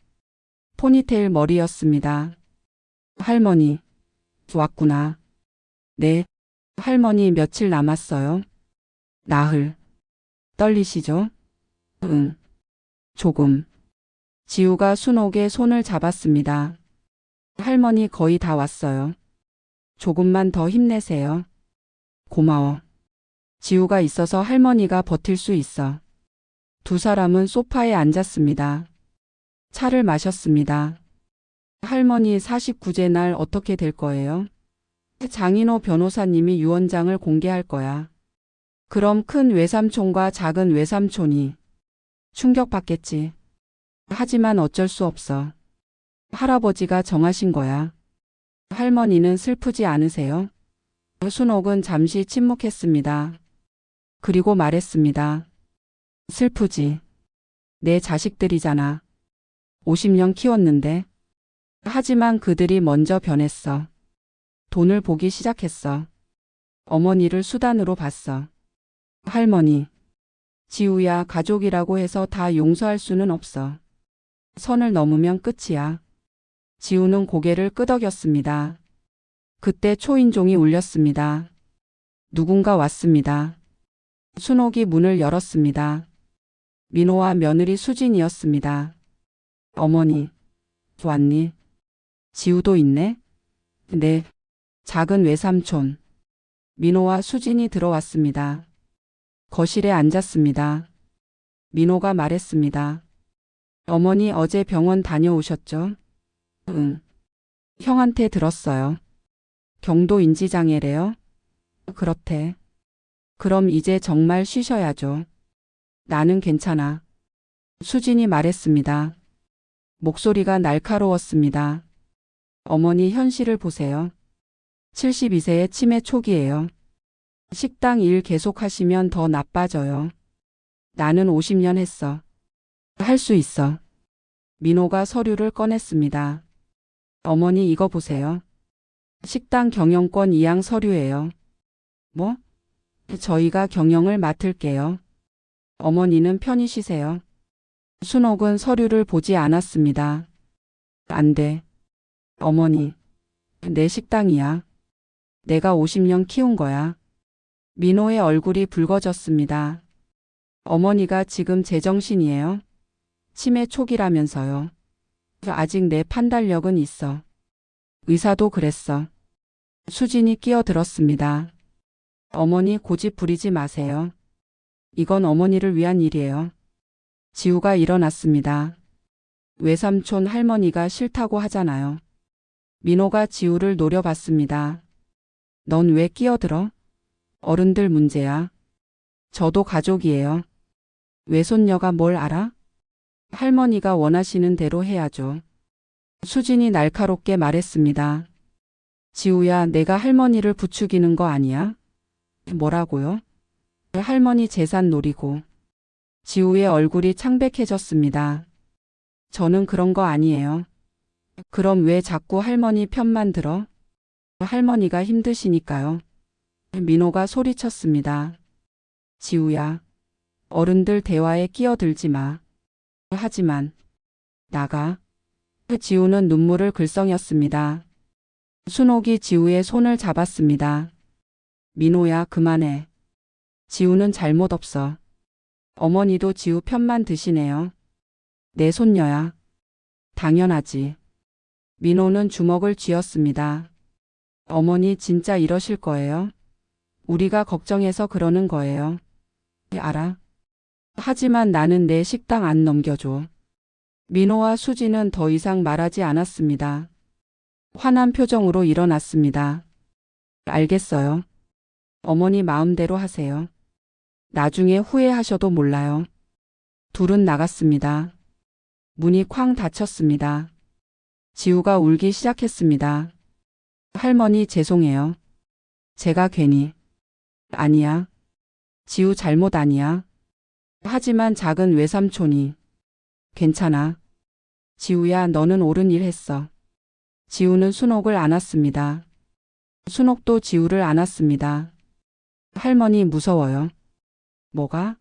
포니테일 머리였습니다. 할머니, 왔구나. 네. 할머니 며칠 남았어요? 나흘. 떨리시죠? 응. 조금. 지우가 순옥의 손을 잡았습니다. 할머니 거의 다 왔어요. 조금만 더 힘내세요. 고마워. 지우가 있어서 할머니가 버틸 수 있어. 두 사람은 소파에 앉았습니다. 차를 마셨습니다. 할머니 49제 날 어떻게 될 거예요? 장인호 변호사님이 유언장을 공개할 거야. 그럼 큰 외삼촌과 작은 외삼촌이 충격받겠지. 하지만 어쩔 수 없어. 할아버지가 정하신 거야. 할머니는 슬프지 않으세요? 순옥은 잠시 침묵했습니다. 그리고 말했습니다. 슬프지. 내 자식들이잖아. 50년 키웠는데. 하지만 그들이 먼저 변했어. 돈을 보기 시작했어. 어머니를 수단으로 봤어. 할머니. 지우야, 가족이라고 해서 다 용서할 수는 없어. 선을 넘으면 끝이야. 지우는 고개를 끄덕였습니다. 그때 초인종이 울렸습니다. 누군가 왔습니다. 순옥이 문을 열었습니다. 민호와 며느리 수진이었습니다. 어머니, 왔니? 지우도 있네? 네. 작은 외삼촌. 민호와 수진이 들어왔습니다. 거실에 앉았습니다. 민호가 말했습니다. 어머니 어제 병원 다녀오셨죠? 응. 형한테 들었어요. 경도 인지장애래요? 그렇대. 그럼 이제 정말 쉬셔야죠. 나는 괜찮아. 수진이 말했습니다. 목소리가 날카로웠습니다. 어머니 현실을 보세요. 72세의 치매 초기예요. 식당 일 계속하시면 더 나빠져요. 나는 50년 했어. 할 수 있어. 민호가 서류를 꺼냈습니다. 어머니 이거 보세요. 식당 경영권 이양 서류예요. 뭐? 저희가 경영을 맡을게요. 어머니는 편히 쉬세요. 순옥은 서류를 보지 않았습니다. 안 돼. 어머니, 내 식당이야. 내가 50년 키운 거야. 민호의 얼굴이 붉어졌습니다. 어머니가 지금 제정신이에요? 치매 초기라면서요. 아직 내 판단력은 있어. 의사도 그랬어. 수진이 끼어들었습니다. 어머니 고집 부리지 마세요. 이건 어머니를 위한 일이에요. 지우가 일어났습니다. 외삼촌 할머니가 싫다고 하잖아요. 민호가 지우를 노려봤습니다. 넌 왜 끼어들어? 어른들 문제야. 저도 가족이에요. 외손녀가 뭘 알아? 할머니가 원하시는 대로 해야죠. 수진이 날카롭게 말했습니다. 지우야, 내가 할머니를 부추기는 거 아니야? 뭐라고요? 할머니 재산 노리고. 지우의 얼굴이 창백해졌습니다. 저는 그런 거 아니에요. 그럼 왜 자꾸 할머니 편만 들어? 할머니가 힘드시니까요. 민호가 소리쳤습니다. 지우야, 어른들 대화에 끼어들지 마. 하지만 나가. 지우는 눈물을 글썽였습니다. 순옥이 지우의 손을 잡았습니다. 민호야, 그만해. 지우는 잘못 없어. 어머니도 지우 편만 드시네요. 내 손녀야. 당연하지. 민호는 주먹을 쥐었습니다. 어머니 진짜 이러실 거예요? 우리가 걱정해서 그러는 거예요. 알아. 하지만 나는 내 식당 안 넘겨줘. 민호와 수지는 더 이상 말하지 않았습니다. 화난 표정으로 일어났습니다. 알겠어요. 어머니 마음대로 하세요. 나중에 후회하셔도 몰라요. 둘은 나갔습니다. 문이 쾅 닫혔습니다. 지우가 울기 시작했습니다. 할머니 죄송해요. 제가 괜히. 아니야. 지우 잘못 아니야. 하지만 작은 외삼촌이. 괜찮아. 지우야, 너는 옳은 일 했어. 지우는 순옥을 안았습니다. 순옥도 지우를 안았습니다. 할머니 무서워요. 뭐가?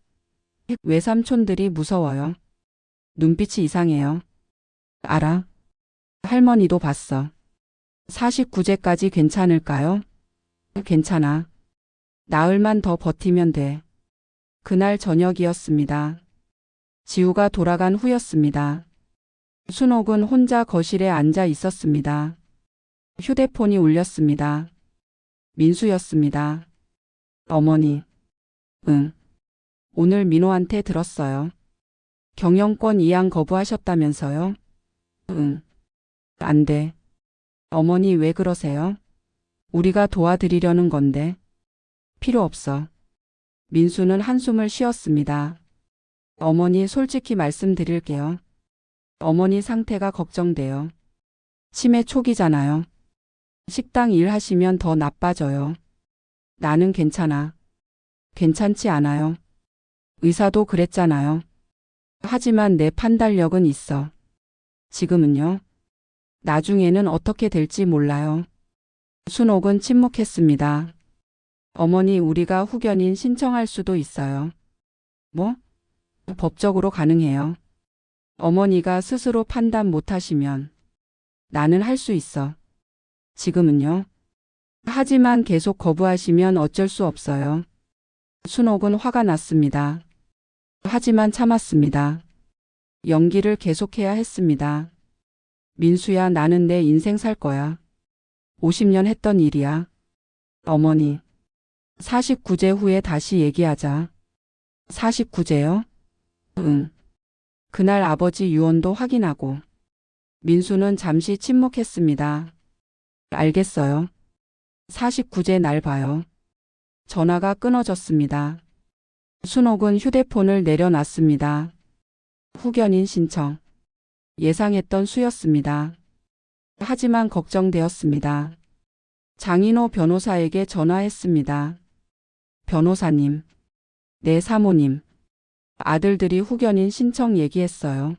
외삼촌들이 무서워요. 눈빛이 이상해요. 알아. 할머니도 봤어. 49제까지 괜찮을까요? 괜찮아. 나흘만 더 버티면 돼. 그날 저녁이었습니다. 지우가 돌아간 후였습니다. 순옥은 혼자 거실에 앉아 있었습니다. 휴대폰이 울렸습니다. 민수였습니다. 어머니. 응. 오늘 민호한테 들었어요. 경영권 이양 거부하셨다면서요? 응. 안 돼. 어머니 왜 그러세요? 우리가 도와드리려는 건데. 필요 없어. 민수는 한숨을 쉬었습니다. 어머니 솔직히 말씀드릴게요. 어머니 상태가 걱정돼요. 치매 초기잖아요. 식당 일 하시면 더 나빠져요. 나는 괜찮아. 괜찮지 않아요. 의사도 그랬잖아요. 하지만 내 판단력은 있어. 지금은요. 나중에는 어떻게 될지 몰라요. 순옥은 침묵했습니다. 어머니, 우리가 후견인 신청할 수도 있어요. 뭐? 법적으로 가능해요. 어머니가 스스로 판단 못하시면 나는 할 수 있어. 지금은요. 하지만 계속 거부하시면 어쩔 수 없어요. 순옥은 화가 났습니다. 하지만 참았습니다. 연기를 계속해야 했습니다. 민수야, 나는 내 인생 살 거야. 50년 했던 일이야. 어머니. 49제 후에 다시 얘기하자. 49제요? 응. 그날 아버지 유언도 확인하고. 민수는 잠시 침묵했습니다. 알겠어요. 49제 날 봐요. 전화가 끊어졌습니다. 순옥은 휴대폰을 내려놨습니다. 후견인 신청. 예상했던 수였습니다. 하지만 걱정되었습니다. 장인호 변호사에게 전화했습니다. 변호사님, 네 사모님, 아들들이 후견인 신청 얘기했어요.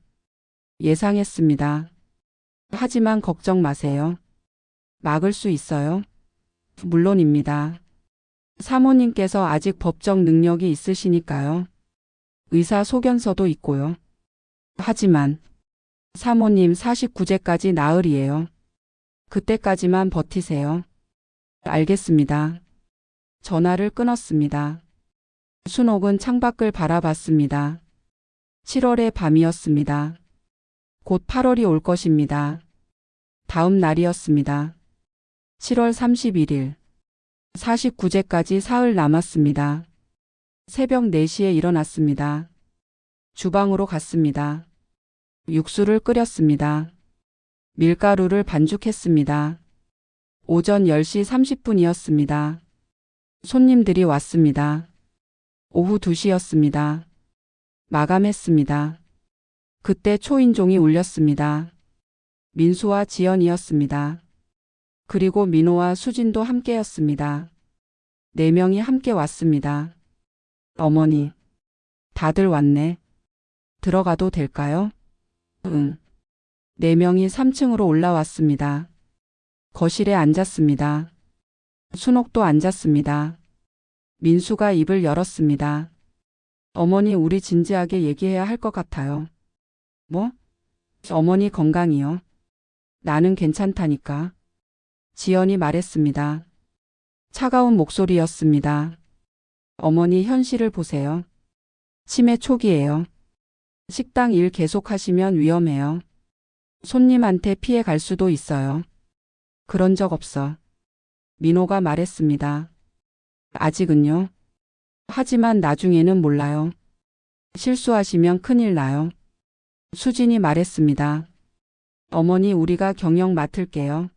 예상했습니다. 하지만 걱정 마세요. 막을 수 있어요? 물론입니다. 사모님께서 아직 법적 능력이 있으시니까요. 의사 소견서도 있고요. 하지만 사모님 49제까지 나흘이에요. 그때까지만 버티세요. 알겠습니다. 전화를 끊었습니다. 순옥은 창밖을 바라봤습니다. 7월의 밤이었습니다. 곧 8월이 올 것입니다. 다음 날이었습니다. 7월 31일. 49제까지 사흘 남았습니다. 새벽 4시에 일어났습니다. 주방으로 갔습니다. 육수를 끓였습니다. 밀가루를 반죽했습니다. 오전 10시 30분이었습니다. 손님들이 왔습니다. 오후 2시였습니다. 마감했습니다. 그때 초인종이 울렸습니다. 민수와 지연이었습니다. 그리고 민호와 수진도 함께였습니다. 4명이 함께 왔습니다. 어머니, 다들 왔네. 들어가도 될까요? 응. 4명이 3층으로 올라왔습니다. 거실에 앉았습니다. 순옥도 앉았습니다. 민수가 입을 열었습니다. 어머니, 우리 진지하게 얘기해야 할 것 같아요. 뭐? 어머니 건강이요. 나는 괜찮다니까. 지연이 말했습니다. 차가운 목소리였습니다. 어머니, 현실을 보세요. 치매 초기예요. 식당 일 계속하시면 위험해요. 손님한테 피해 갈 수도 있어요. 그런 적 없어. 민호가 말했습니다. 아직은요. 하지만 나중에는 몰라요. 실수하시면 큰일 나요. 수진이 말했습니다. 어머니, 우리가 경영 맡을게요.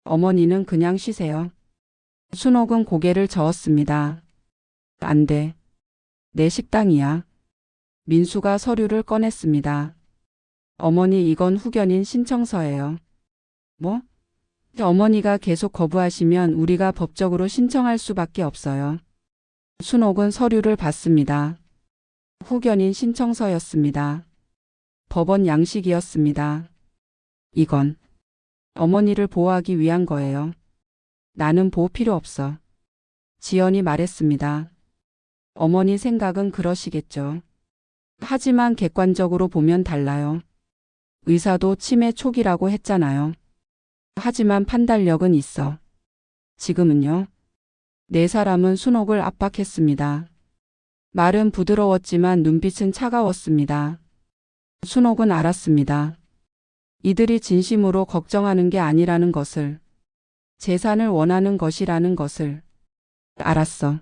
어머니는 그냥 쉬세요. 순옥은 고개를 저었습니다. 안 돼. 내 식당이야. 민수가 서류를 꺼냈습니다. 어머니, 이건 후견인 신청서예요. 뭐? 어머니가 계속 거부하시면 우리가 법적으로 신청할 수밖에 없어요. 순옥은 서류를 봤습니다. 후견인 신청서였습니다. 법원 양식이었습니다. 이건 어머니를 보호하기 위한 거예요. 나는 보호 필요 없어. 지연이 말했습니다. 어머니 생각은 그러시겠죠. 하지만 객관적으로 보면 달라요. 의사도 치매 초기라고 했잖아요. 하지만 판단력은 있어. 지금은요. 4사람은 순옥을 압박했습니다. 말은 부드러웠지만 눈빛은 차가웠습니다. 순옥은 알았습니다. 이들이 진심으로 걱정하는 게 아니라는 것을, 재산을 원하는 것이라는 것을. 알았어.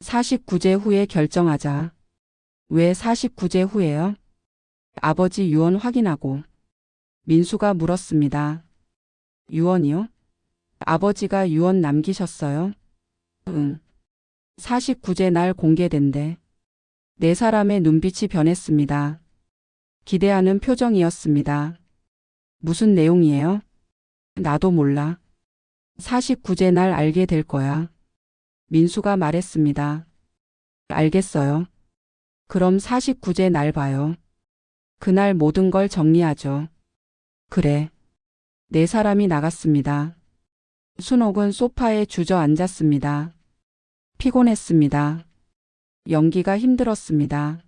49제 후에 결정하자. 왜 49제 후에요? 아버지 유언 확인하고. 민수가 물었습니다. 유언이요? 아버지가 유언 남기셨어요? 응. 49제 날 공개된대. 4사람의 눈빛이 변했습니다. 기대하는 표정이었습니다. 무슨 내용이에요? 나도 몰라. 49제 날 알게 될 거야. 민수가 말했습니다. 알겠어요. 그럼 49제 날 봐요. 그날 모든 걸 정리하죠. 그래. 4사람이 나갔습니다. 순옥은 소파에 주저앉았습니다. 피곤했습니다. 연기가 힘들었습니다.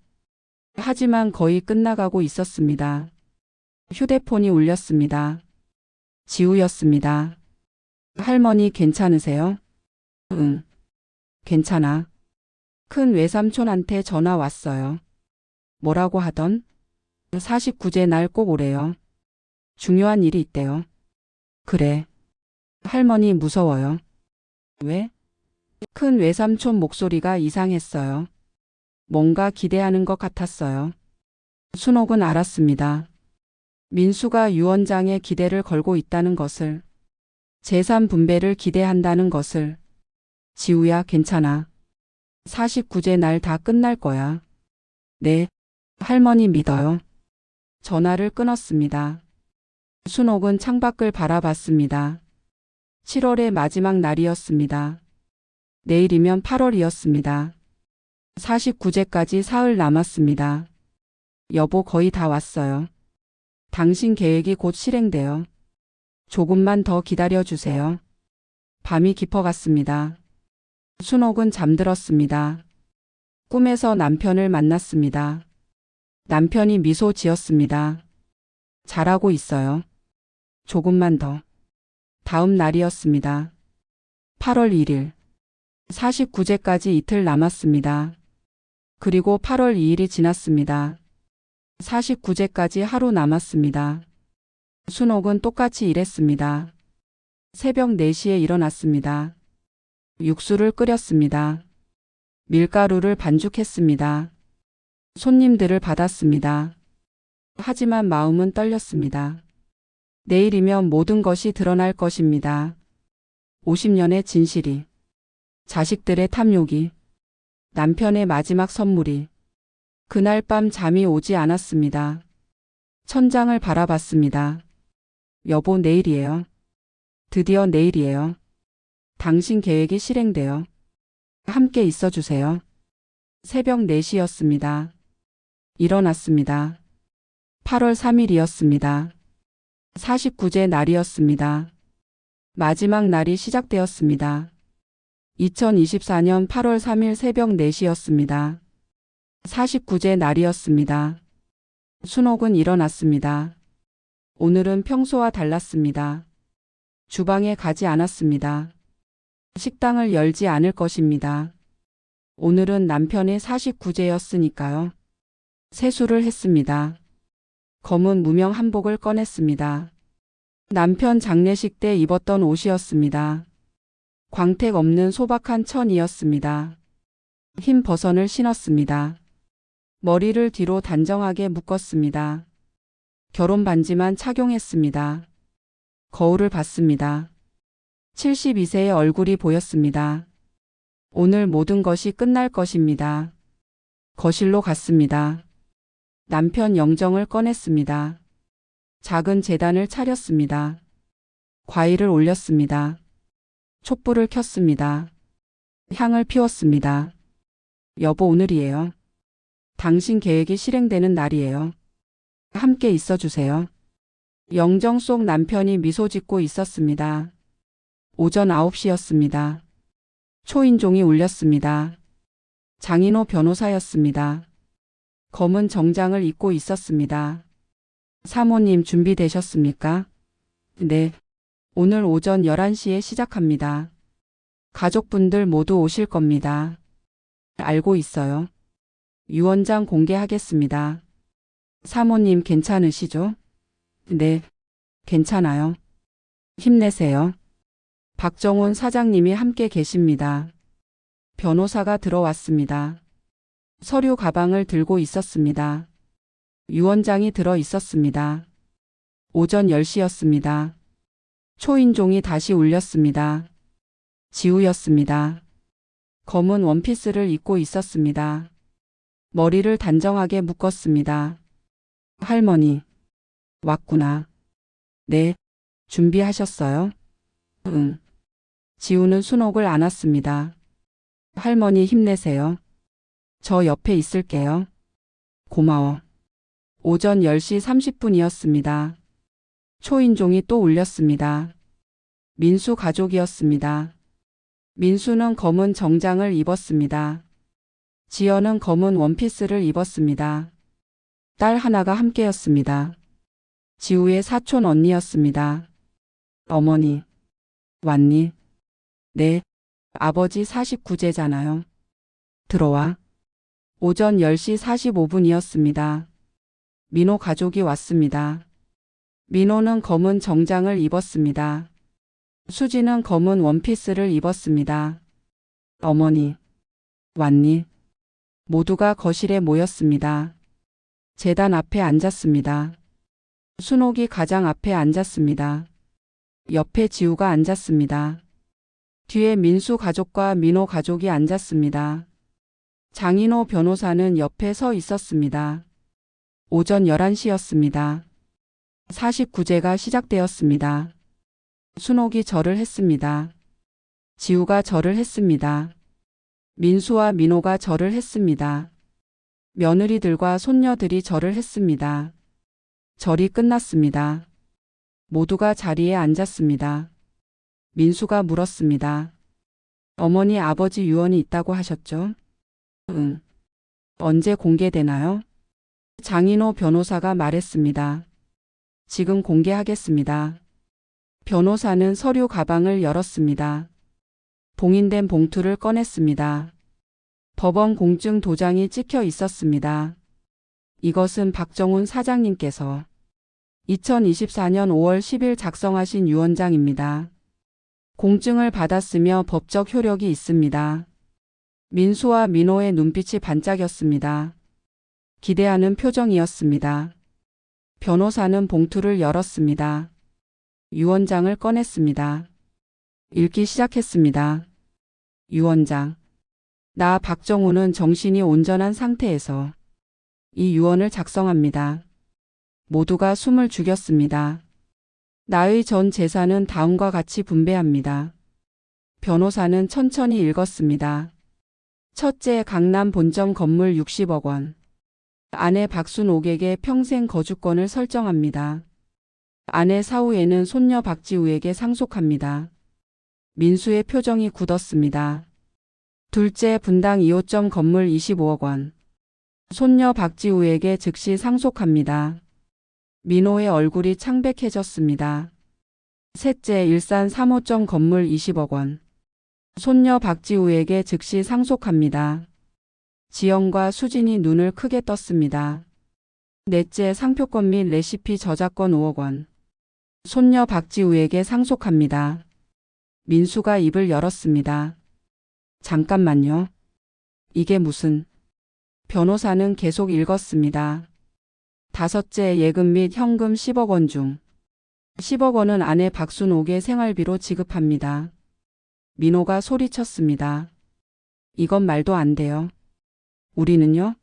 하지만 거의 끝나가고 있었습니다. 휴대폰이 울렸습니다. 지우였습니다. 할머니 괜찮으세요? 응. 괜찮아. 큰 외삼촌한테 전화 왔어요. 뭐라고 하던? 49제 날 꼭 오래요. 중요한 일이 있대요. 그래. 할머니 무서워요. 왜? 큰 외삼촌 목소리가 이상했어요. 뭔가 기대하는 것 같았어요. 순옥은 알았습니다. 민수가 유언장에 기대를 걸고 있다는 것을, 재산 분배를 기대한다는 것을. 지우야, 괜찮아. 49제 날 다 끝날 거야. 네. 할머니 믿어요. 전화를 끊었습니다. 순옥은 창밖을 바라봤습니다. 7월의 마지막 날이었습니다. 내일이면 8월이었습니다. 49제까지 사흘 남았습니다. 여보 거의 다 왔어요. 당신 계획이 곧 실행돼요. 조금만 더 기다려주세요. 밤이 깊어갔습니다. 순옥은 잠들었습니다. 꿈에서 남편을 만났습니다. 남편이 미소 지었습니다. 잘하고 있어요. 조금만 더. 다음 날이었습니다. 8월 1일. 49제까지 이틀 남았습니다. 그리고 8월 2일이 지났습니다. 49제까지 하루 남았습니다. 순옥은 똑같이 일했습니다. 새벽 4시에 일어났습니다. 육수를 끓였습니다. 밀가루를 반죽했습니다. 손님들을 받았습니다. 하지만 마음은 떨렸습니다. 내일이면 모든 것이 드러날 것입니다. 50년의 진실이, 자식들의 탐욕이, 남편의 마지막 선물이. 그날 밤 잠이 오지 않았습니다. 천장을 바라봤습니다. 여보 내일이에요. 드디어 내일이에요. 당신 계획이 실행돼요. 함께 있어주세요. 새벽 4시였습니다. 일어났습니다. 8월 3일이었습니다. 49제 날이었습니다. 마지막 날이 시작되었습니다. 2024년 8월 3일 새벽 4시였습니다. 49제 날이었습니다. 순옥은 일어났습니다. 오늘은 평소와 달랐습니다. 주방에 가지 않았습니다. 식당을 열지 않을 것입니다. 오늘은 남편의 49제였으니까요. 세수를 했습니다. 검은 무명 한복을 꺼냈습니다. 남편 장례식 때 입었던 옷이었습니다. 광택 없는 소박한 천이었습니다. 흰 버선을 신었습니다. 머리를 뒤로 단정하게 묶었습니다. 결혼 반지만 착용했습니다. 거울을 봤습니다. 72세의 얼굴이 보였습니다. 오늘 모든 것이 끝날 것입니다. 거실로 갔습니다. 남편 영정을 꺼냈습니다. 작은 제단을 차렸습니다. 과일을 올렸습니다. 촛불을 켰습니다. 향을 피웠습니다. 여보 오늘이에요. 당신 계획이 실행되는 날이에요. 함께 있어주세요. 영정 속 남편이 미소 짓고 있었습니다. 오전 9시였습니다. 초인종이 울렸습니다. 장인호 변호사였습니다. 검은 정장을 입고 있었습니다. 사모님 준비되셨습니까? 네. 오늘 오전 11시에 시작합니다. 가족분들 모두 오실 겁니다. 알고 있어요. 유언장 공개하겠습니다. 사모님 괜찮으시죠? 네. 괜찮아요. 힘내세요. 박정훈 사장님이 함께 계십니다. 변호사가 들어왔습니다. 서류 가방을 들고 있었습니다. 유언장이 들어 있었습니다. 오전 10시였습니다. 초인종이 다시 울렸습니다. 지우였습니다. 검은 원피스를 입고 있었습니다. 머리를 단정하게 묶었습니다. 할머니, 왔구나. 네, 준비하셨어요? 응. 지우는 순옥을 안았습니다. 할머니 힘내세요. 저 옆에 있을게요. 고마워. 오전 10시 30분이었습니다. 초인종이 또 울렸습니다. 민수 가족이었습니다. 민수는 검은 정장을 입었습니다. 지연은 검은 원피스를 입었습니다. 딸 하나가 함께였습니다. 지우의 사촌 언니였습니다. 어머니, 왔니? 네, 아버지 49제잖아요. 들어와. 오전 10시 45분이었습니다. 민호 가족이 왔습니다. 민호는 검은 정장을 입었습니다. 수지는 검은 원피스를 입었습니다. 어머니, 왔니? 모두가 거실에 모였습니다. 제단 앞에 앉았습니다. 순옥이 가장 앞에 앉았습니다. 옆에 지우가 앉았습니다. 뒤에 민수 가족과 민호 가족이 앉았습니다. 장인호 변호사는 옆에 서 있었습니다. 오전 11시였습니다. 49제가 시작되었습니다. 순옥이 절을 했습니다. 지우가 절을 했습니다. 민수와 민호가 절을 했습니다. 며느리들과 손녀들이 절을 했습니다. 절이 끝났습니다. 모두가 자리에 앉았습니다. 민수가 물었습니다. 어머니, 아버지 유언이 있다고 하셨죠? 응. 언제 공개되나요? 장인호 변호사가 말했습니다. 지금 공개하겠습니다. 변호사는 서류 가방을 열었습니다. 봉인된 봉투를 꺼냈습니다. 법원 공증 도장이 찍혀 있었습니다. 이것은 박정훈 사장님께서 2024년 5월 10일 작성하신 유언장입니다. 공증을 받았으며 법적 효력이 있습니다. 민수와 민호의 눈빛이 반짝였습니다. 기대하는 표정이었습니다. 변호사는 봉투를 열었습니다. 유언장을 꺼냈습니다. 읽기 시작했습니다. 유언장. 나 박정훈은 정신이 온전한 상태에서 이 유언을 작성합니다. 모두가 숨을 죽였습니다. 나의 전 재산은 다음과 같이 분배합니다. 변호사는 천천히 읽었습니다. 첫째, 강남 본점 건물 60억 원. 아내 박순옥에게 평생 거주권을 설정합니다. 아내 사후에는 손녀 박지우에게 상속합니다. 민수의 표정이 굳었습니다. 둘째, 분당 2호점 건물 25억 원. 손녀 박지우에게 즉시 상속합니다. 민호의 얼굴이 창백해졌습니다. 셋째, 일산 3호점 건물 20억 원. 손녀 박지우에게 즉시 상속합니다. 지영과 수진이 눈을 크게 떴습니다. 넷째, 상표권 및 레시피 저작권 5억 원. 손녀 박지우에게 상속합니다. 민수가 입을 열었습니다. 잠깐만요. 이게 무슨... 변호사는 계속 읽었습니다. 다섯째, 예금 및 현금 10억 원 중 10억 원은 아내 박순옥의 생활비로 지급합니다. 민호가 소리쳤습니다. 이건 말도 안 돼요. 우리는요?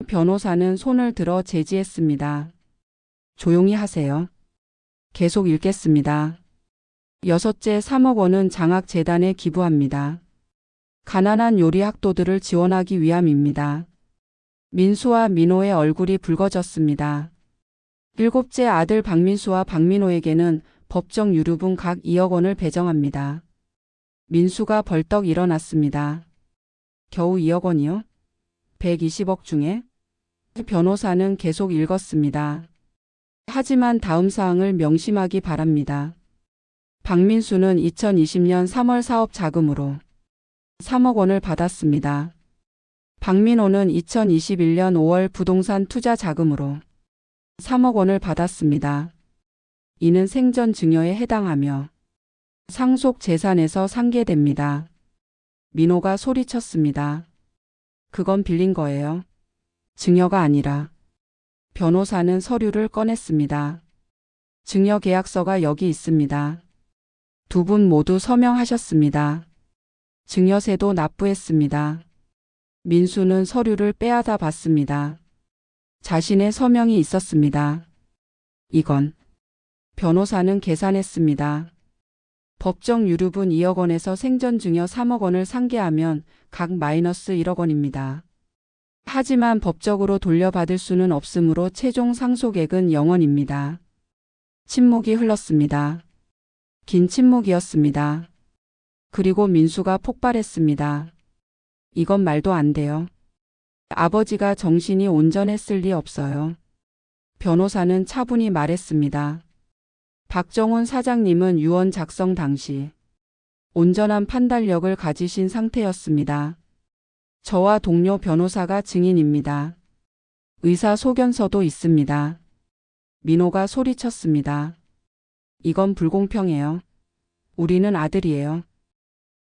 변호사는 손을 들어 제지했습니다. 조용히 하세요. 계속 읽겠습니다. 여섯째, 3억 원은 장학재단에 기부합니다. 가난한 요리 학도들을 지원하기 위함입니다. 민수와 민호의 얼굴이 붉어졌습니다. 일곱째, 아들 박민수와 박민호에게는 법정 유류분 각 2억 원을 배정합니다. 민수가 벌떡 일어났습니다. 겨우 2억 원이요? 120억 중에? 변호사는 계속 읽었습니다. 하지만 다음 사항을 명심하기 바랍니다. 박민수는 2020년 3월 사업 자금으로 3억 원을 받았습니다. 박민호는 2021년 5월 부동산 투자 자금으로 3억 원을 받았습니다. 이는 생전 증여에 해당하며 상속 재산에서 상계됩니다. 민호가 소리쳤습니다. 그건 빌린 거예요. 증여가 아니라. 변호사는 서류를 꺼냈습니다. 증여 계약서가 여기 있습니다. 두 분 모두 서명하셨습니다. 증여세도 납부했습니다. 민수는 서류를 빼앗아 봤습니다. 자신의 서명이 있었습니다. 이건... 변호사는 계산했습니다. 법정 유류분 2억 원에서 생전 증여 3억 원을 상계하면 각 마이너스 1억 원입니다. 하지만 법적으로 돌려받을 수는 없으므로 최종 상속액은 0원입니다. 침묵이 흘렀습니다. 긴 침묵이었습니다. 그리고 민수가 폭발했습니다. 이건 말도 안 돼요. 아버지가 정신이 온전했을 리 없어요. 변호사는 차분히 말했습니다. 박정훈 사장님은 유언 작성 당시 온전한 판단력을 가지신 상태였습니다. 저와 동료 변호사가 증인입니다. 의사 소견서도 있습니다. 민호가 소리쳤습니다. 이건 불공평해요. 우리는 아들이에요.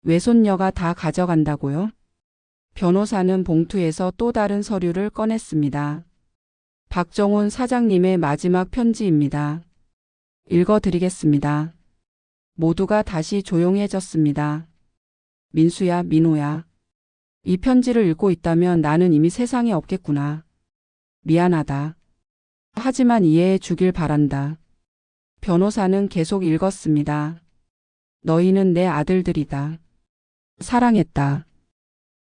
외손녀가 다 가져간다고요? 변호사는 봉투에서 또 다른 서류를 꺼냈습니다. 박정훈 사장님의 마지막 편지입니다. 읽어드리겠습니다. 모두가 다시 조용해졌습니다. 민수야, 민호야. 이 편지를 읽고 있다면 나는 이미 세상에 없겠구나. 미안하다. 하지만 이해해 주길 바란다. 변호사는 계속 읽었습니다. 너희는 내 아들들이다. 사랑했다.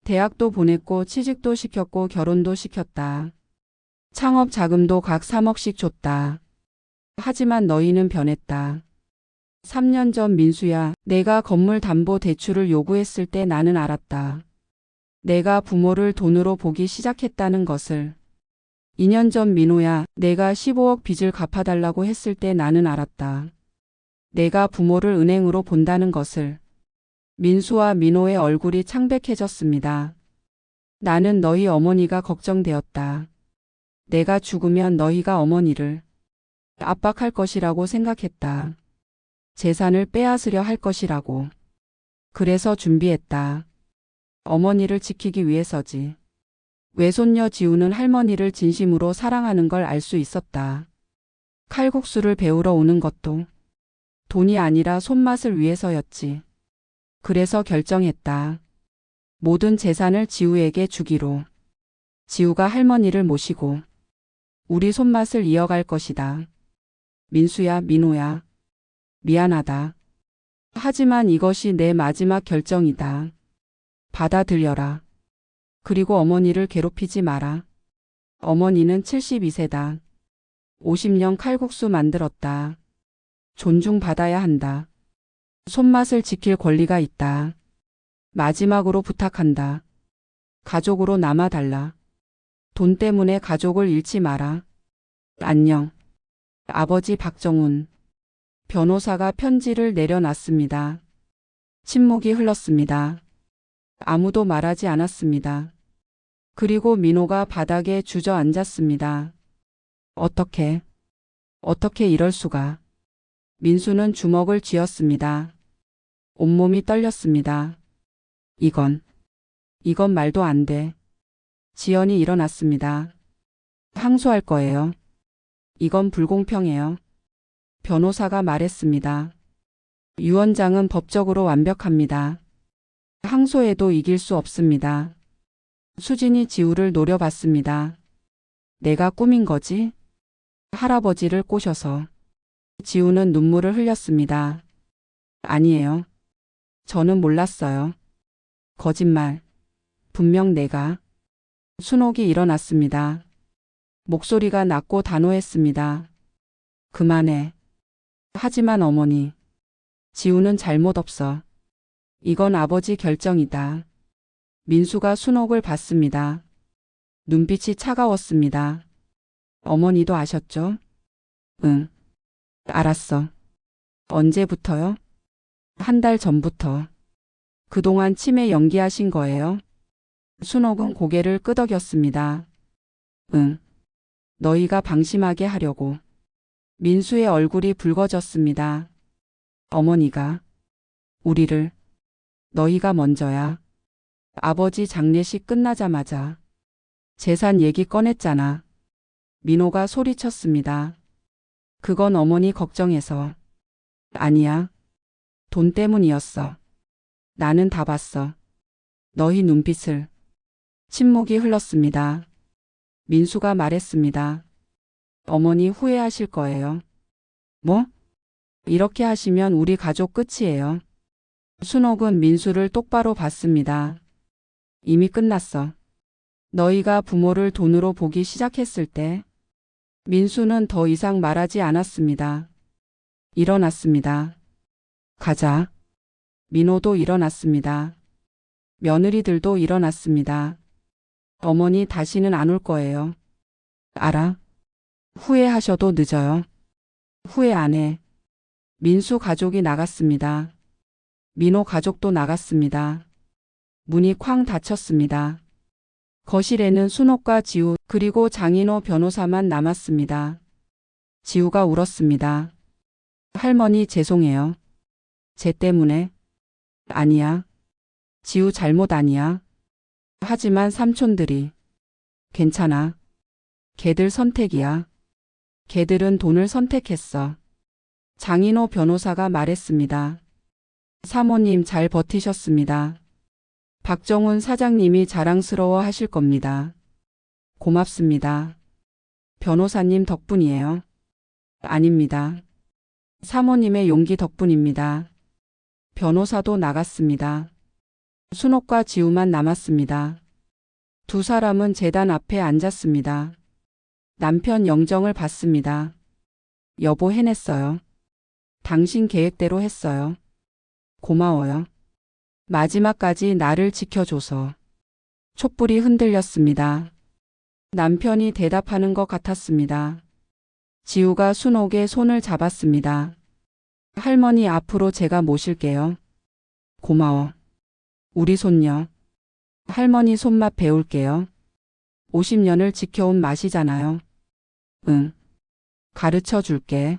대학도 보냈고 취직도 시켰고 결혼도 시켰다. 창업 자금도 각 3억씩 줬다. 하지만 너희는 변했다. 3년 전 민수야, 내가 건물 담보 대출을 요구했을 때 나는 알았다. 내가 부모를 돈으로 보기 시작했다는 것을. 2년 전 민호야, 내가 15억 빚을 갚아달라고 했을 때 나는 알았다. 내가 부모를 은행으로 본다는 것을. 민수와 민호의 얼굴이 창백해졌습니다. 나는 너희 어머니가 걱정되었다. 내가 죽으면 너희가 어머니를 압박할 것이라고 생각했다. 재산을 빼앗으려 할 것이라고. 그래서 준비했다. 어머니를 지키기 위해서지. 외손녀 지우는 할머니를 진심으로 사랑하는 걸 알 수 있었다. 칼국수를 배우러 오는 것도 돈이 아니라 손맛을 위해서였지. 그래서 결정했다. 모든 재산을 지우에게 주기로. 지우가 할머니를 모시고 우리 손맛을 이어갈 것이다. 민수야, 민호야. 미안하다. 하지만 이것이 내 마지막 결정이다. 받아들여라. 그리고 어머니를 괴롭히지 마라. 어머니는 72세다. 50년 칼국수 만들었다. 존중받아야 한다. 손맛을 지킬 권리가 있다. 마지막으로 부탁한다. 가족으로 남아달라. 돈 때문에 가족을 잃지 마라. 안녕. 아버지 박정훈. 변호사가 편지를 내려놨습니다. 침묵이 흘렀습니다. 아무도 말하지 않았습니다. 그리고 민호가 바닥에 주저앉았습니다. 어떻게 이럴 수가. 민수는 주먹을 쥐었습니다. 온몸이 떨렸습니다. 이건 말도 안 돼. 지연이 일어났습니다. 항소할 거예요. 이건 불공평해요. 변호사가 말했습니다. 유언장은 법적으로 완벽합니다. 항소해도 이길 수 없습니다. 수진이 지우를 노려봤습니다. 내가 꾸민 거지? 할아버지를 꼬셔서. 지우는 눈물을 흘렸습니다. 아니에요. 저는 몰랐어요. 거짓말. 분명 내가. 순옥이 일어났습니다. 목소리가 낮고 단호했습니다. 그만해. 하지만 어머니. 지우는 잘못 없어. 이건 아버지 결정이다. 민수가 순옥을 봤습니다. 눈빛이 차가웠습니다. 어머니도 아셨죠? 응. 알았어. 언제부터요? 한 달 전부터. 그동안 치매 연기하신 거예요? 순옥은 고개를 끄덕였습니다. 응. 너희가 방심하게 하려고. 민수의 얼굴이 붉어졌습니다. 어머니가. 우리를. 너희가 먼저야. 아버지 장례식 끝나자마자. 재산 얘기 꺼냈잖아. 민호가 소리쳤습니다. 그건 어머니 걱정해서. 아니야. 돈 때문이었어. 나는 다 봤어. 너희 눈빛을. 침묵이 흘렀습니다. 민수가 말했습니다. 어머니 후회하실 거예요. 뭐? 이렇게 하시면 우리 가족 끝이에요. 순옥은 민수를 똑바로 봤습니다. 이미 끝났어. 너희가 부모를 돈으로 보기 시작했을 때. 민수는 더 이상 말하지 않았습니다. 일어났습니다. 가자. 민호도 일어났습니다. 며느리들도 일어났습니다. 어머니 다시는 안 올 거예요. 알아? 후회하셔도 늦어요. 후회 안 해. 민수 가족이 나갔습니다. 민호 가족도 나갔습니다. 문이 쾅 닫혔습니다. 거실에는 순옥과 지우 그리고 장인호 변호사만 남았습니다. 지우가 울었습니다. 할머니 죄송해요. 쟤 때문에. 아니야. 지우 잘못 아니야. 하지만 삼촌들이. 괜찮아. 걔들 선택이야. 걔들은 돈을 선택했어. 장인호 변호사가 말했습니다. 사모님 잘 버티셨습니다. 박정훈 사장님이 자랑스러워 하실 겁니다. 고맙습니다. 변호사님 덕분이에요. 아닙니다. 사모님의 용기 덕분입니다. 변호사도 나갔습니다. 순옥과 지우만 남았습니다. 두 사람은 재단 앞에 앉았습니다. 남편 영정을 받습니다. 여보 해냈어요. 당신 계획대로 했어요. 고마워요. 마지막까지 나를 지켜줘서. 촛불이 흔들렸습니다. 남편이 대답하는 것 같았습니다. 지우가 순옥의 손을 잡았습니다. 할머니 앞으로 제가 모실게요. 고마워. 우리 손녀. 할머니 손맛 배울게요. 50년을 지켜온 맛이잖아요. 응. 가르쳐 줄게.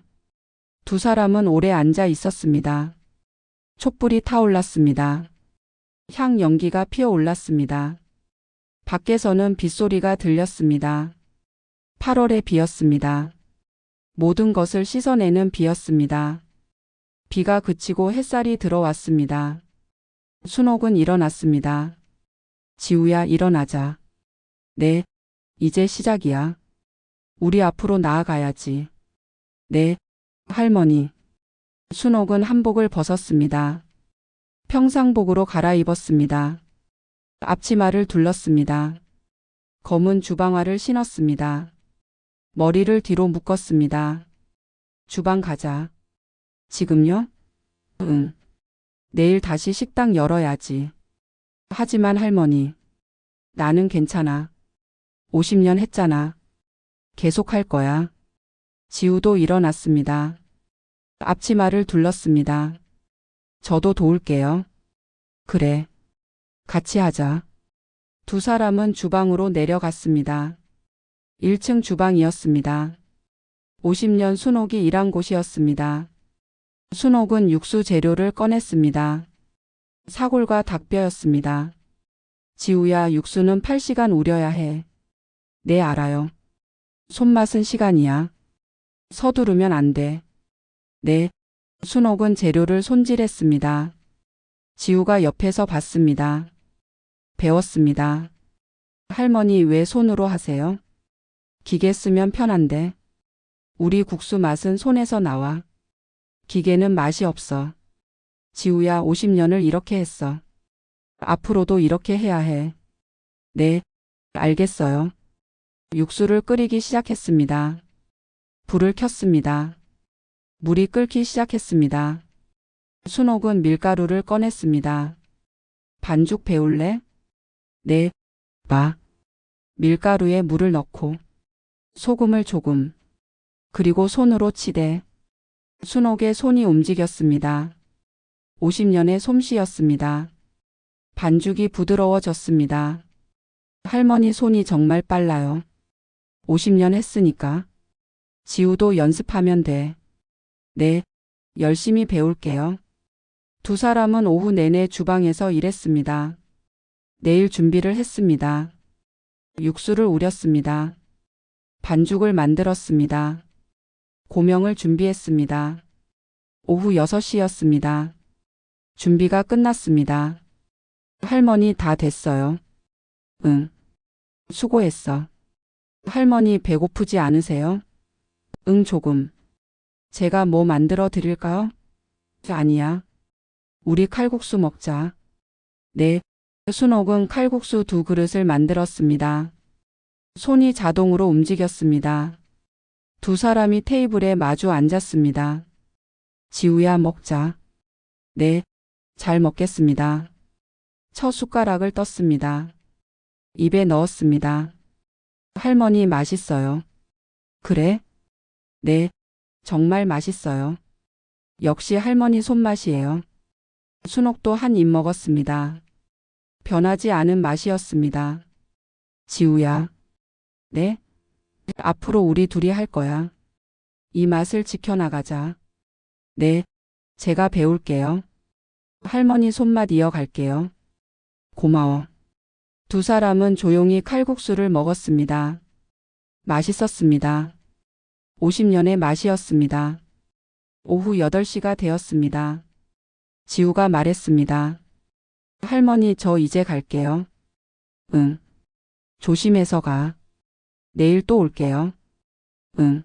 두 사람은 오래 앉아 있었습니다. 촛불이 타올랐습니다. 향 연기가 피어올랐습니다. 밖에서는 빗소리가 들렸습니다. 8월의 비였습니다. 모든 것을 씻어내는 비였습니다. 비가 그치고 햇살이 들어왔습니다. 순옥은 일어났습니다. 지우야 일어나자. 네, 이제 시작이야. 우리 앞으로 나아가야지. 네, 할머니. 순옥은 한복을 벗었습니다. 평상복으로 갈아입었습니다. 앞치마를 둘렀습니다. 검은 주방화를 신었습니다. 머리를 뒤로 묶었습니다. 주방 가자. 지금요? 응. 내일 다시 식당 열어야지. 하지만 할머니. 나는 괜찮아. 50년 했잖아. 계속 할 거야. 지우도 일어났습니다. 앞치마를 둘렀습니다. 저도 도울게요. 그래. 같이 하자. 두 사람은 주방으로 내려갔습니다. 1층 주방이었습니다. 50년 순옥이 일한 곳이었습니다. 순옥은 육수 재료를 꺼냈습니다. 사골과 닭뼈였습니다. 지우야, 육수는 8시간 우려야 해. 네, 알아요. 손맛은 시간이야. 서두르면 안 돼. 네. 순옥은 재료를 손질했습니다. 지우가 옆에서 봤습니다. 배웠습니다. 할머니 왜 손으로 하세요? 기계 쓰면 편한데. 우리 국수 맛은 손에서 나와. 기계는 맛이 없어. 지우야, 50년을 이렇게 했어. 앞으로도 이렇게 해야 해. 네, 알겠어요. 육수를 끓이기 시작했습니다. 불을 켰습니다. 물이 끓기 시작했습니다. 순옥은 밀가루를 꺼냈습니다. 반죽 배울래? 네, 봐. 밀가루에 물을 넣고 소금을 조금, 그리고 손으로 치대. 순옥의 손이 움직였습니다. 50년의 솜씨였습니다. 반죽이 부드러워졌습니다. 할머니 손이 정말 빨라요. 50년 했으니까. 지우도 연습하면 돼. 네, 열심히 배울게요. 두 사람은 오후 내내 주방에서 일했습니다. 내일 준비를 했습니다. 육수를 우렸습니다. 반죽을 만들었습니다. 고명을 준비했습니다. 오후 6시였습니다. 준비가 끝났습니다. 할머니 다 됐어요. 응. 수고했어. 할머니 배고프지 않으세요? 응, 조금. 제가 뭐 만들어 드릴까요? 아니야. 우리 칼국수 먹자. 네. 순옥은 칼국수 2그릇을 만들었습니다. 손이 자동으로 움직였습니다. 두 사람이 테이블에 마주 앉았습니다. 지우야, 먹자. 네, 잘 먹겠습니다. 첫 숟가락을 떴습니다. 입에 넣었습니다. 할머니 맛있어요. 그래? 네, 정말 맛있어요. 역시 할머니 손맛이에요. 순옥도 한 입 먹었습니다. 변하지 않은 맛이었습니다. 지우야. 네? 앞으로 우리 둘이 할 거야. 이 맛을 지켜나가자. 네, 제가 배울게요. 할머니 손맛 이어갈게요. 고마워. 두 사람은 조용히 칼국수를 먹었습니다. 맛있었습니다. 50년의 맛이었습니다. 오후 8시가 되었습니다. 지우가 말했습니다. 할머니, 저 이제 갈게요. 응. 조심해서 가. 내일 또 올게요. 응.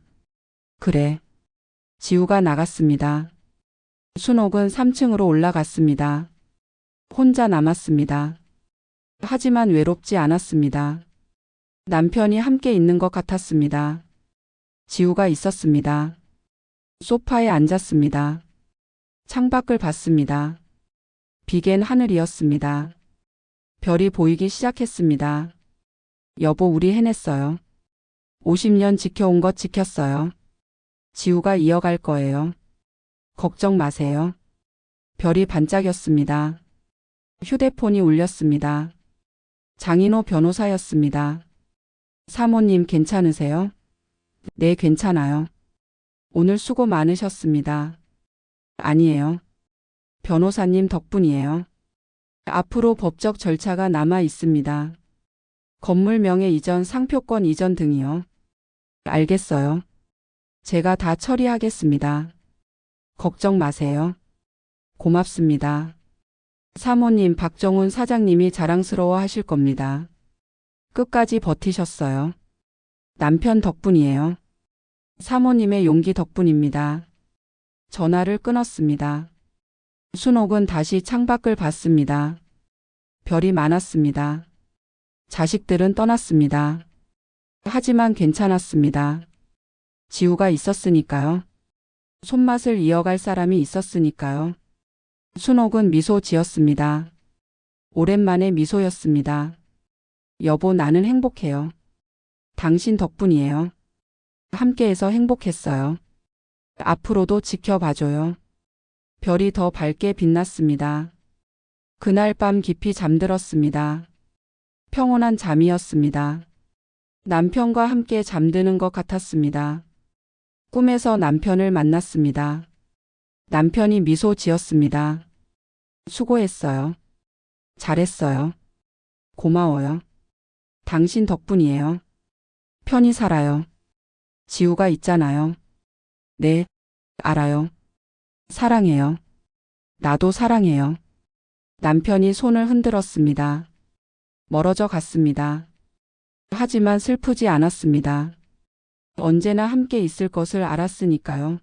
그래. 지우가 나갔습니다. 순옥은 3층으로 올라갔습니다. 혼자 남았습니다. 하지만 외롭지 않았습니다. 남편이 함께 있는 것 같았습니다. 지우가 있었습니다. 소파에 앉았습니다. 창밖을 봤습니다. 비겐 하늘이었습니다. 별이 보이기 시작했습니다. 여보, 우리 해냈어요. 50년 지켜온 것 지켰어요. 지우가 이어갈 거예요. 걱정 마세요. 별이 반짝였습니다. 휴대폰이 울렸습니다. 장인호 변호사였습니다. 사모님 괜찮으세요? 네, 괜찮아요. 오늘 수고 많으셨습니다. 아니에요. 변호사님 덕분이에요. 앞으로 법적 절차가 남아 있습니다. 건물 명의 이전, 상표권 이전 등이요. 알겠어요. 제가 다 처리하겠습니다. 걱정 마세요. 고맙습니다. 사모님, 박정훈 사장님이 자랑스러워 하실 겁니다. 끝까지 버티셨어요. 남편 덕분이에요. 사모님의 용기 덕분입니다. 전화를 끊었습니다. 순옥은 다시 창밖을 봤습니다. 별이 많았습니다. 자식들은 떠났습니다. 하지만 괜찮았습니다. 지우가 있었으니까요. 손맛을 이어갈 사람이 있었으니까요. 순옥은 미소 지었습니다. 오랜만에 미소였습니다. 여보, 나는 행복해요. 당신 덕분이에요. 함께해서 행복했어요. 앞으로도 지켜봐줘요. 별이 더 밝게 빛났습니다. 그날 밤 깊이 잠들었습니다. 평온한 잠이었습니다. 남편과 함께 잠드는 것 같았습니다. 꿈에서 남편을 만났습니다. 남편이 미소 지었습니다. 수고했어요. 잘했어요. 고마워요. 당신 덕분이에요. 편히 살아요. 지우가 있잖아요. 네, 알아요. 사랑해요. 나도 사랑해요. 남편이 손을 흔들었습니다. 멀어져 갔습니다. 하지만 슬프지 않았습니다. 언제나 함께 있을 것을 알았으니까요.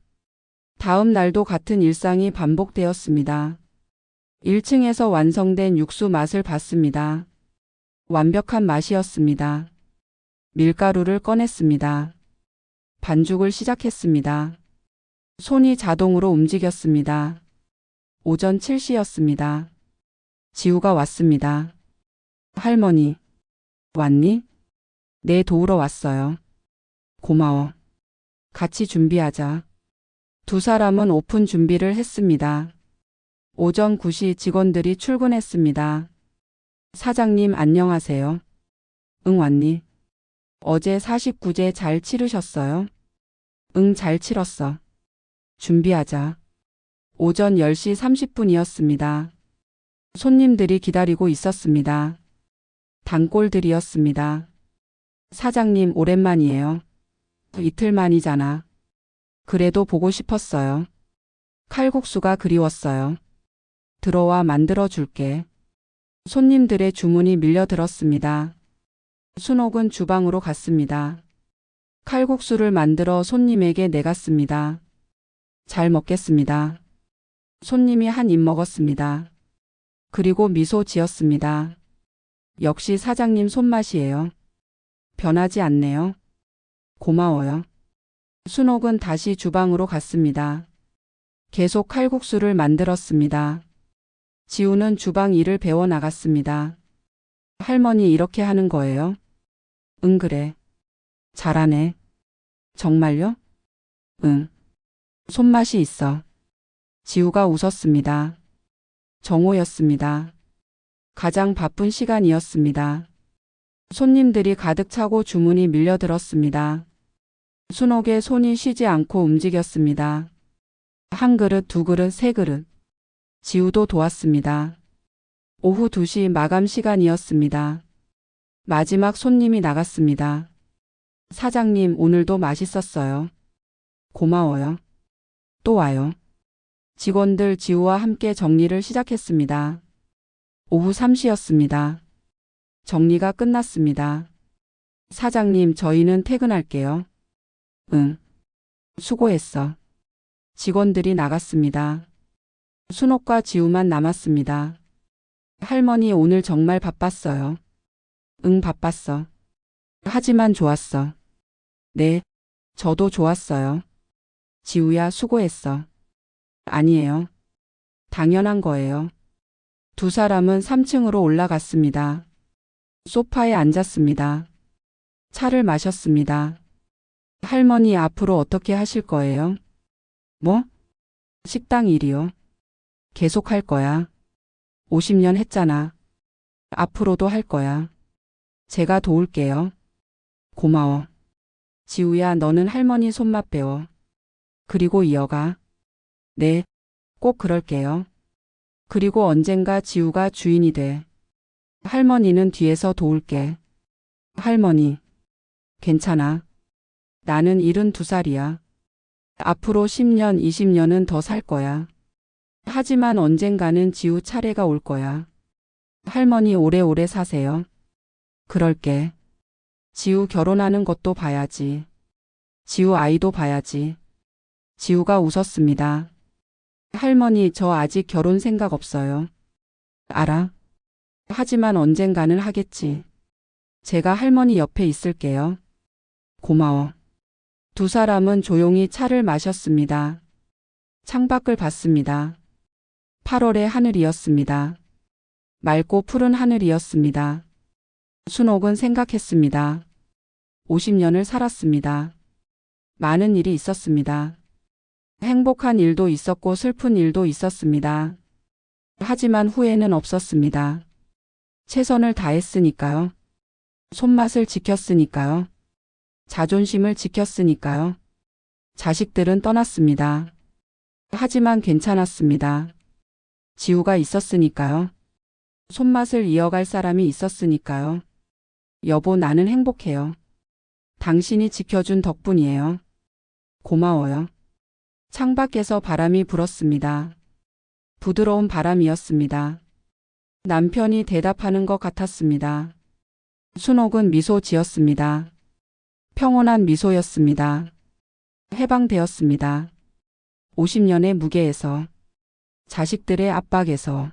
다음 날도 같은 일상이 반복되었습니다. 1층에서 완성된 육수 맛을 봤습니다. 완벽한 맛이었습니다. 밀가루를 꺼냈습니다. 반죽을 시작했습니다. 손이 자동으로 움직였습니다. 오전 7시였습니다. 지우가 왔습니다. 할머니, 왔니? 네, 도우러 왔어요. 고마워. 같이 준비하자. 두 사람은 오픈 준비를 했습니다. 오전 9시 직원들이 출근했습니다. 사장님, 안녕하세요. 응, 왔니? 어제 49제 잘 치르셨어요? 응, 잘 치렀어. 준비하자. 오전 10시 30분이었습니다. 손님들이 기다리고 있었습니다. 단골들이었습니다. 사장님, 오랜만이에요. 이틀 만이잖아. 그래도 보고 싶었어요. 칼국수가 그리웠어요. 들어와 만들어 줄게. 손님들의 주문이 밀려들었습니다. 순옥은 주방으로 갔습니다. 칼국수를 만들어 손님에게 내갔습니다. 잘 먹겠습니다. 손님이 한 입 먹었습니다. 그리고 미소 지었습니다. 역시 사장님 손맛이에요. 변하지 않네요. 고마워요. 순옥은 다시 주방으로 갔습니다. 계속 칼국수를 만들었습니다. 지우는 주방 일을 배워 나갔습니다. 할머니, 이렇게 하는 거예요? 응, 그래. 잘하네. 정말요? 응. 손맛이 있어. 지우가 웃었습니다. 정오였습니다. 가장 바쁜 시간이었습니다. 손님들이 가득 차고 주문이 밀려들었습니다. 순옥의 손이 쉬지 않고 움직였습니다. 한 그릇, 두 그릇, 세 그릇. 지우도 도왔습니다. 오후 2시 마감 시간이었습니다. 마지막 손님이 나갔습니다. 사장님, 오늘도 맛있었어요. 고마워요. 또 와요. 직원들 지우와 함께 정리를 시작했습니다. 오후 3시였습니다. 정리가 끝났습니다. 사장님, 저희는 퇴근할게요. 응. 수고했어. 직원들이 나갔습니다. 순옥과 지우만 남았습니다. 할머니 오늘 정말 바빴어요. 응, 바빴어. 하지만 좋았어. 네, 저도 좋았어요. 지우야, 수고했어. 아니에요. 당연한 거예요. 두 사람은 3층으로 올라갔습니다. 소파에 앉았습니다. 차를 마셨습니다. 할머니 앞으로 어떻게 하실 거예요? 뭐? 식당 일이요. 계속 할 거야. 50년 했잖아. 앞으로도 할 거야. 제가 도울게요. 고마워. 지우야, 너는 할머니 손맛 배워. 그리고 이어가. 네, 꼭 그럴게요. 그리고 언젠가 지우가 주인이 돼. 할머니는 뒤에서 도울게. 할머니, 괜찮아. 나는 72살이야. 앞으로 10년, 20년은 더 살 거야. 하지만 언젠가는 지우 차례가 올 거야. 할머니 오래오래 사세요. 그럴게. 지우 결혼하는 것도 봐야지. 지우 아이도 봐야지. 지우가 웃었습니다. 할머니, 저 아직 결혼 생각 없어요. 알아. 하지만 언젠가는 하겠지. 제가 할머니 옆에 있을게요. 고마워. 두 사람은 조용히 차를 마셨습니다. 창밖을 봤습니다. 8월의 하늘이었습니다. 맑고 푸른 하늘이었습니다. 순옥은 생각했습니다. 50년을 살았습니다. 많은 일이 있었습니다. 행복한 일도 있었고 슬픈 일도 있었습니다. 하지만 후회는 없었습니다. 최선을 다했으니까요. 손맛을 지켰으니까요. 자존심을 지켰으니까요. 자식들은 떠났습니다. 하지만 괜찮았습니다. 지우가 있었으니까요. 손맛을 이어갈 사람이 있었으니까요. 여보, 나는 행복해요. 당신이 지켜준 덕분이에요. 고마워요. 창밖에서 바람이 불었습니다. 부드러운 바람이었습니다. 남편이 대답하는 것 같았습니다. 순옥은 미소 지었습니다. 평온한 미소였습니다. 해방되었습니다. 50년의 무게에서, 자식들의 압박에서,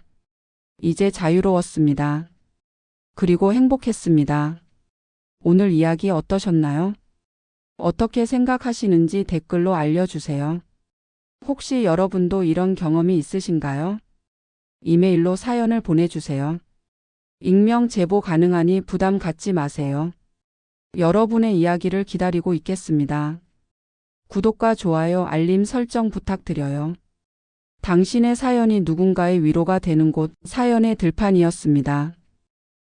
이제 자유로웠습니다. 그리고 행복했습니다. 오늘 이야기 어떠셨나요? 어떻게 생각하시는지 댓글로 알려주세요. 혹시 여러분도 이런 경험이 있으신가요? 이메일로 사연을 보내주세요. 익명 제보 가능하니 부담 갖지 마세요. 여러분의 이야기를 기다리고 있겠습니다. 구독과 좋아요, 알림 설정 부탁드려요. 당신의 사연이 누군가의 위로가 되는 곳 사연의 들판이었습니다.